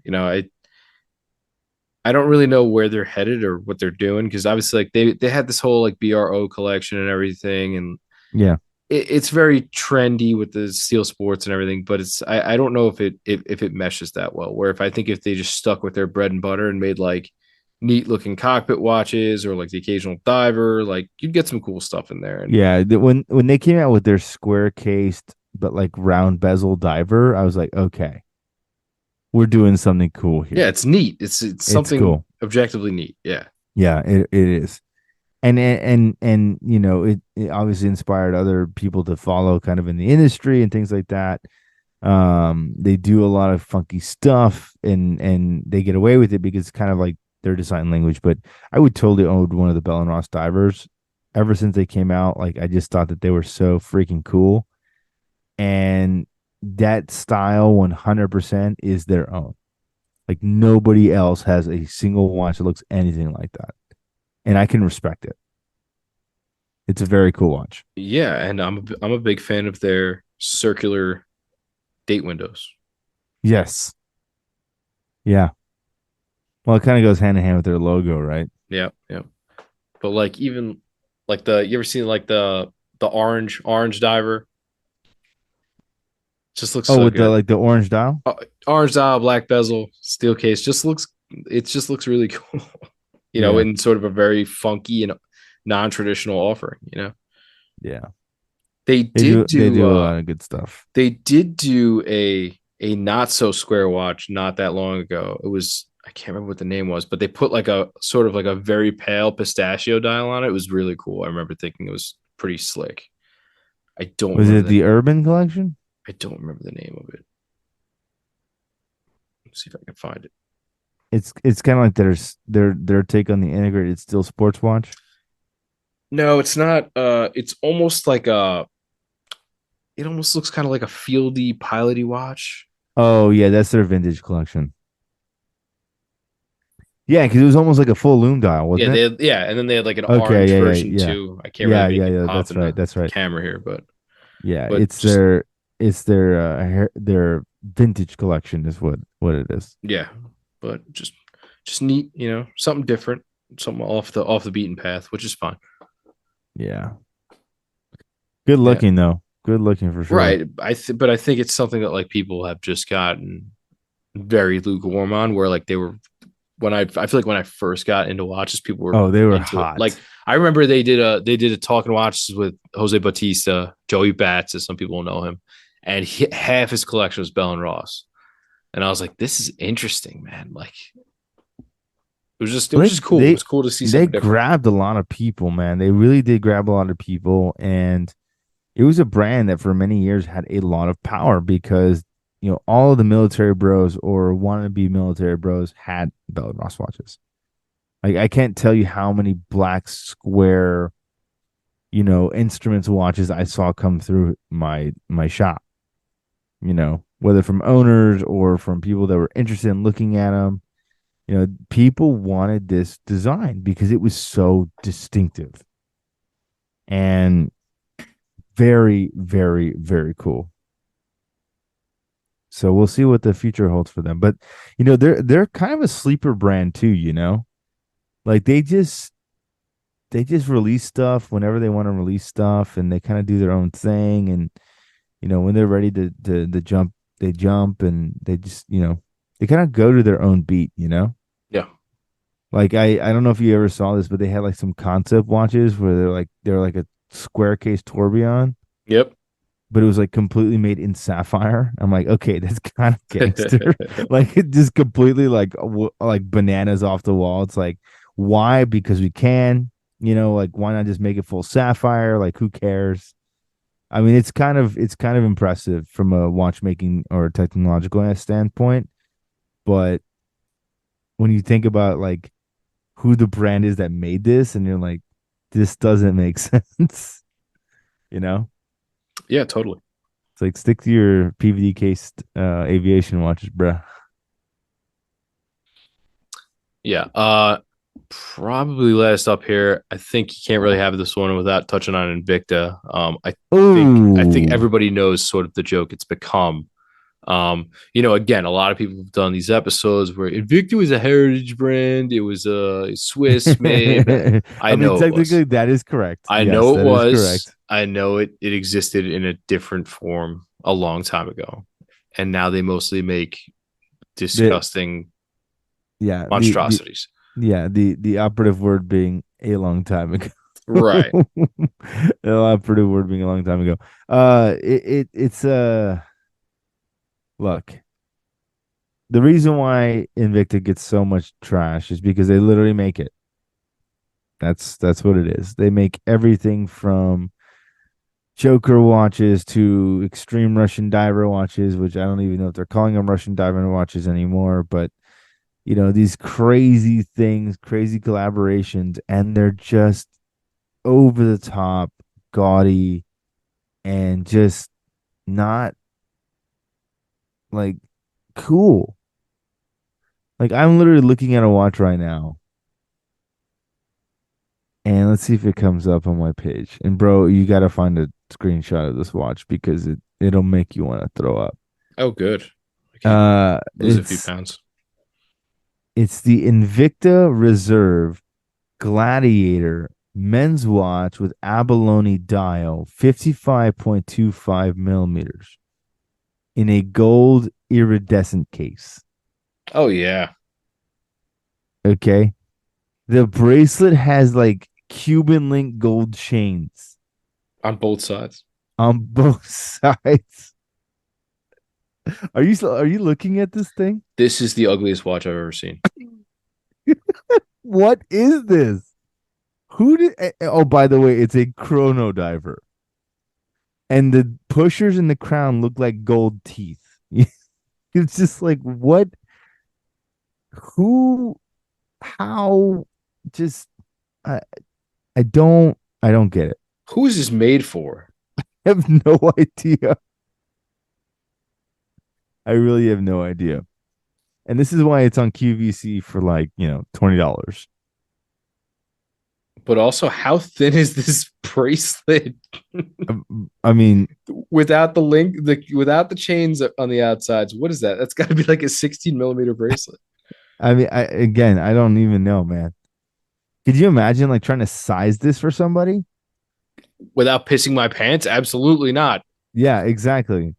I don't really know where they're headed or what they're doing because obviously like they had this whole like BRO collection and everything, and Yeah. it's very trendy with the steel sports and everything, but I don't know if it meshes that well. Where if I think if they just stuck with their bread and butter and made like neat looking cockpit watches or like the occasional diver, like you'd get some cool stuff in there. And Yeah. When they came out with their square cased but like round bezel diver, I was like, okay, we're doing something cool yeah, here. it's neat. It's It's something cool. objectively neat. Yeah. Yeah, it is. And you know, it obviously inspired other people to follow kind of in the industry and things like that. They do a lot of funky stuff and they get away with it because it's kind of like their design language. But I would totally own one of the Bell and Ross divers ever since they came out. Like I just thought that they were so freaking cool. And that style 100% is their own. Like nobody else has a single watch that looks anything like that. And I can respect it. It's a very cool watch. Yeah, and I'm a big fan of their circular date windows. Yes. Yeah. Well, it kind of goes hand in hand with their logo, right? Yeah, yeah. But like even like the you ever seen like the orange diver? Just looks Oh, so with the good. like the orange dial? Orange dial, black bezel, steel case. Just looks really cool. Yeah. In sort of a very funky and non-traditional offering. Yeah. They They did do do a lot of good stuff. they did do a not so square watch not that long ago. It was I can't remember what the name was, but they put like a sort of like a very pale pistachio dial on it. It was really cool. I remember thinking it was pretty slick. I don't Was remember it the the Urban Collection? I don't remember the name of it. Let's see if I can find it. It's kind of like their take on the integrated steel sports watch. No, it's not. It's almost like a. It almost looks kind of like a fieldy, piloty watch. Oh yeah, that's their vintage collection. Yeah, because it was almost like a full loom dial, Yeah, wasn't it? and then they had like an Okay, orange version yeah, too. I can't really make it yeah. pop That's in right. the That's right. camera here, but Yeah, but just it's their vintage collection is what it is. yeah, but just neat, something different, something off the beaten path, which is fine. Yeah. Good Yeah, looking though. Good looking for sure. right. But I think it's something that like people have just gotten very lukewarm on, where like they were I feel like when I first got into watches, people were Oh, they were into it. Like hot. I remember they did a talking watches with Jose Bautista, Joey Bats, as some people know him, and half his collection was Bell and Ross, and I was like, this is interesting, man. Like it Well, was just cool. It was cool to see they something different. grabbed a lot of people, man. They really did grab a lot of people, and it was a brand that for many years had a lot of power because all of the military bros or wannabe military bros had Bell and Ross watches. Like I can't tell you how many black square, instruments watches I saw come through my shop. Whether from owners or from people that were interested in looking at them. People wanted this design because it was so distinctive and very, very, very cool. So we'll see what the future holds for them. But they're kind of a sleeper brand too. Like they just release stuff whenever they want to release stuff and they kind of do their own thing. And when they're ready to jump, they jump and they just they kind of go to their own beat. Yeah, Like I don't know if you ever saw this, but they had like some concept watches where they're like a square case tourbillon, Yep. but it was like completely made in sapphire. I'm like, okay, that's kind of gangster. Like it just completely like like bananas off the wall. It's like, why? Because we can, like why not just make it full sapphire? Like who cares? I mean, it's kind of impressive from a watchmaking or technological standpoint, but when you think about like who the brand is that made this, and you're like, this doesn't make sense, you know? Yeah, totally. It's like stick to your PVD cased aviation watches, bruh. Yeah. Probably last up here. I think you can't really have this one without touching on Invicta. I think Ooh. everybody knows sort of the joke it's become. Again, a lot of people have done these episodes where Invicta was a heritage brand. It was a Swiss made. I I mean, know it was. technically, that is correct. I Yes, know it that is was. correct. I know it existed in a different form a long time ago. And now they mostly make The disgusting yeah, monstrosities. the operative word being a long time ago. Right. The operative word being a long time ago. It's look. The reason why Invicta gets so much trash is because they literally make it. That's what it is. They make everything from Joker watches to extreme Russian diver watches, which I don't even know if they're calling them Russian diver watches anymore, but these crazy things, crazy collaborations, and they're just over the top, gaudy, and just not like cool. Like I'm literally looking at a watch right now, and let's see if it comes up on my page. And bro, you got to find a screenshot of this watch because it'll make you want to throw up. Oh, good. I could lose a few It's pounds. the Invicta Reserve Gladiator men's watch with abalone dial, 55.25 millimeters in a gold iridescent case. Oh yeah, Okay. The bracelet has like Cuban link gold chains on both sides. on both sides. Are you looking at this thing? This is the ugliest watch I've ever seen. What is this? Who did Oh, by the way, it's a chrono diver. And the pushers in the crown look like gold teeth. It's just like what, who, how, just I I don't get it. Who is this made for? I have no idea. I really have no idea. And this is why it's on QVC for like, $20. But also, how thin is this bracelet I mean, without the link, without the chains on the outsides? What is that? That's got to be like a 16 millimeter bracelet. again, I don't even know, man. Could you imagine like trying to size this for somebody? Without pissing my pants? Absolutely not. Yeah, exactly.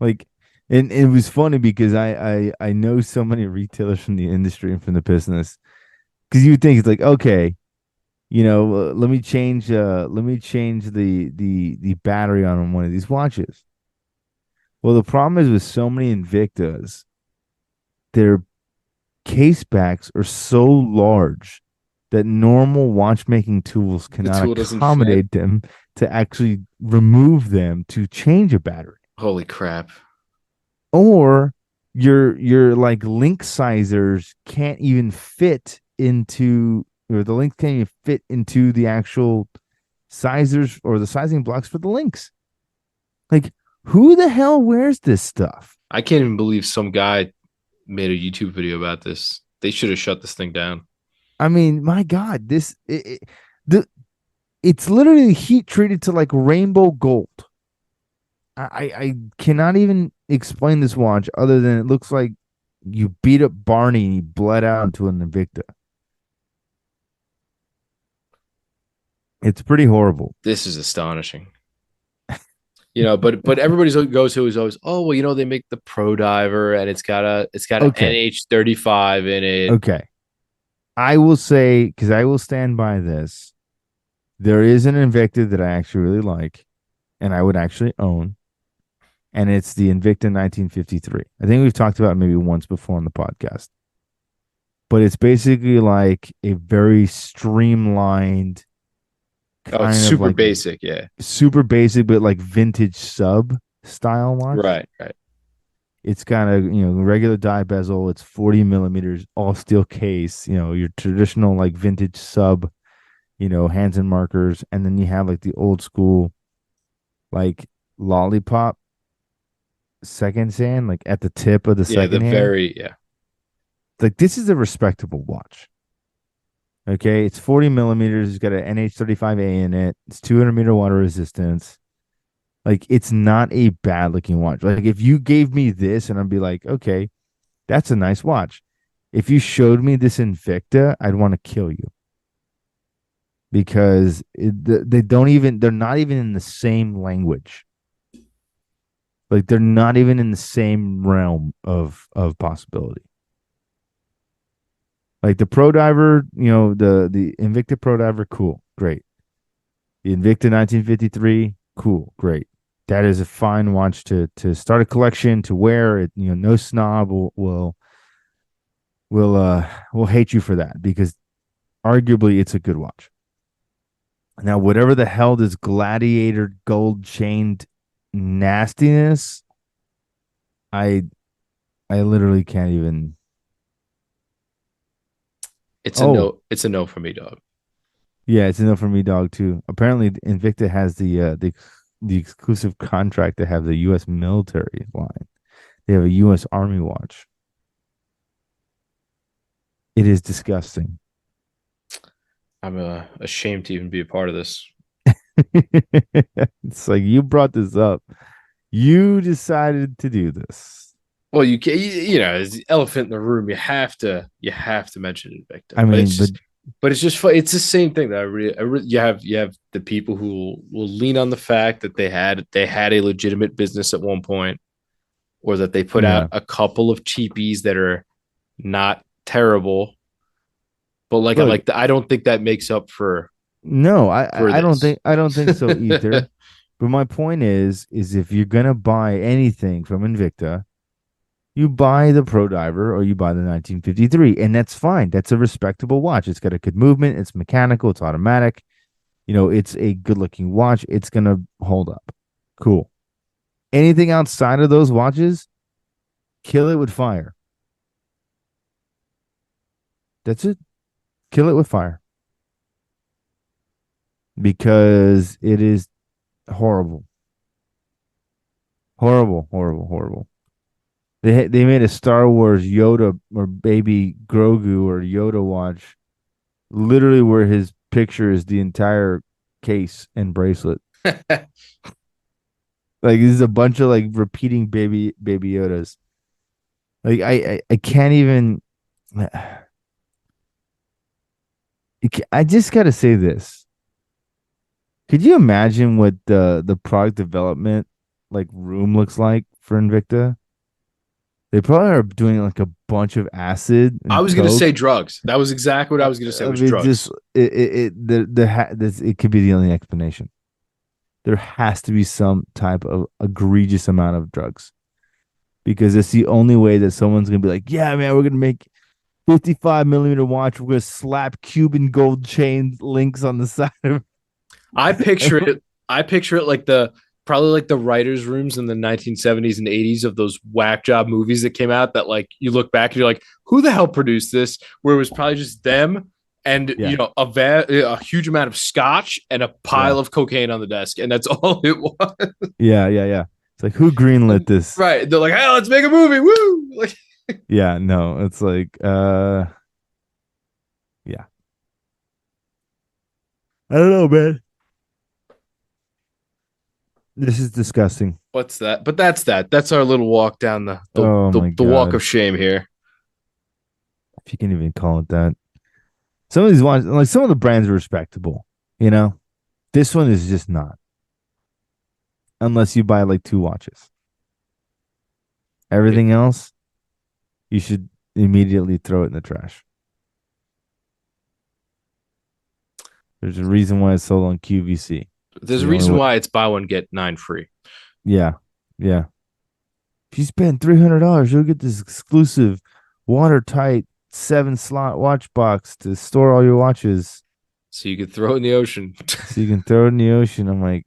Like, and it was funny because I know so many retailers from the industry and from the business. Because you would think it's like, okay, let me change the battery on one of these watches. Well, the problem is with so many Invictas, their case backs are so large that normal watchmaking tools The cannot tool doesn't fit. accommodate them to actually remove them to change a battery. Holy crap. Or your like link sizers can't even fit into, or the links can't even fit into the actual sizers or the sizing blocks for the links. Like, who the hell wears this stuff? I can't even believe some guy made a YouTube video about this. They should have shut this thing down. I mean, my God, the it's literally heat treated to like rainbow gold. I cannot even explain this watch other than it looks like you beat up Barney and he bled out into an Invicta. It's pretty horrible. This is astonishing. But everybody's goes to is always, oh well, they make the Pro Diver and it's got an Okay, NH35 in it. okay. I will say, because I will stand by this, there is an Invicta that I actually really like and I would actually own, and it's the Invicta 1953. I think we've talked about it maybe once before on the podcast, but it's basically like a very streamlined, Oh, it's kind of super like basic. Yeah. super basic, but like vintage sub style watch. Right. Right. It's got a regular die bezel. It's 40 millimeters, all steel case. Your traditional like vintage sub. Hands and markers, and then you have like the old school like lollipop second hand, like at the tip of the Yeah. The second hand. very, yeah. Like this is a respectable watch. Okay, it's 40 millimeters. It's got an NH35A in it. It's 200-meter water resistance. Like it's not a bad looking watch. Like if you gave me this and I'd be like, okay, that's a nice watch. If you showed me this Invicta, I'd want to kill you because they're not even in the same language. Like they're not even in the same realm of possibility. Like the Pro Diver, the Invicta Pro Diver, cool, great. The Invicta 1953, cool, great. That is a fine watch to start a collection, to wear. It, no snob will hate you for that because arguably it's a good watch. Now, whatever the hell this gladiator gold chained nastiness, I I literally can't even. It's a Oh, no. It's a no for me, dog. yeah, it's enough for me, dog. Too. Apparently, Invicta has the exclusive contract to have the U.S. military line. They have a U.S. Army watch. It is disgusting. I'm ashamed to even be a part of this. It's like you brought this up. You decided to do this. Well, you can, as the elephant in the room, you have to mention Invicta, I mean, but but it's just fun. It's the same thing that you have the people who will lean on the fact that they had a legitimate business at one point, or that they put out yeah, a couple of cheapies that are not terrible, but like look, I don't think that makes up no, I for I don't this. think so either. But my point is if you're gonna buy anything from Invicta, you buy the Pro Diver or you buy the 1953, and that's fine. That's a respectable watch. It's got a good movement. It's mechanical. It's automatic. It's a good looking watch. It's gonna hold up. Cool. Anything outside of those watches, kill it with fire. That's it. Kill it with fire because it is horrible, horrible, horrible, horrible. They made a Star Wars Yoda or baby Grogu or Yoda watch, literally where his picture is the entire case and bracelet. Like this is a bunch of like repeating baby Yodas. Like I can't even. I just gotta say this. Could you imagine what the product development like room looks like for Invicta? They probably are doing like a bunch of acid I and was gonna say coke. drugs. That was exactly what I was gonna say I was mean, drugs. just this it could be the only explanation. There has to be some type of egregious amount of drugs because it's the only way that someone's gonna be like, yeah, man, we're gonna make 55 millimeter watch. We're gonna slap Cuban gold chain links on the side of I picture it. it. I picture it like probably like the writers' rooms in the 1970s and 80s of those whack job movies that came out that like you look back and you're like, who the hell produced this? Where it was probably just them and Yeah, a huge amount of scotch and a yeah, pile of cocaine on the desk, and that's all it was. yeah. It's like who greenlit this? Right? They're like, hey, let's make a movie. Woo! Like, Yeah, no, it's like yeah. I don't know, man. This is disgusting. what's that? But that's that. That's our little walk down Oh my the walk god. of shame here. If you can even call it that. Some of these ones, like some of the brands are respectable, you know? This one is just not. Unless you buy like two watches. It, Everything else, you should immediately throw it in the trash. There's a reason why it's sold on QVC. There's a the only reason way- why it's buy one get 9 free. Yeah, yeah. If you spend $300, you'll get this exclusive watertight 7-slot watch box to store all your watches, So you could throw it in the ocean. so you can throw it in the ocean. I'm like,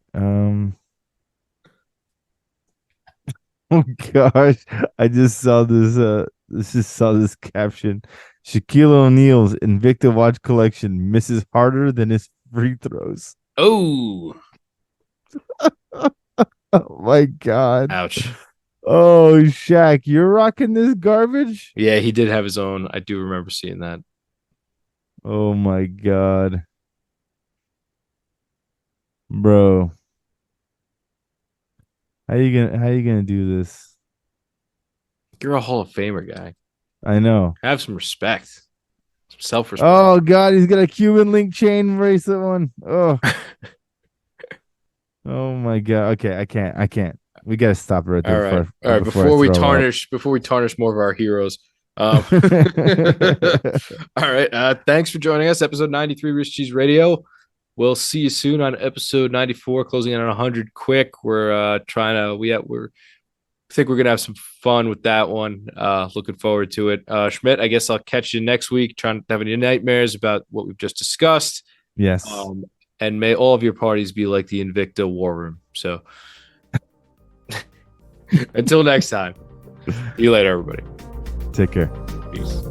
oh gosh, I just saw this. Just saw this caption: Shaquille O'Neal's Invicta watch collection misses harder than his free throws. Oh, Oh my god. ouch. Oh, Shaq, you're rocking this garbage? Yeah, he did have his own. I do remember seeing that. Oh my god. Bro. How you gonna do this? You're a Hall of Famer guy. I know. Have some respect, some self-respect. Oh god, he's got a Cuban link chain bracelet one. Oh. Oh my god. Okay, I can't. We gotta stop right there. All right. Before we tarnish more of our heroes. All right. Thanks for joining us. Episode 93, Rich Cheese Radio. We'll see you soon on episode 94, closing in on 100 quick. We're think we're gonna have some fun with that one. Looking forward to it. Schmidt, I guess I'll catch you next week. Trying to have any nightmares about what we've just discussed. Yes. And may all of your parties be like the Invicta War Room. So until next time, see you later, everybody. Take care. Peace.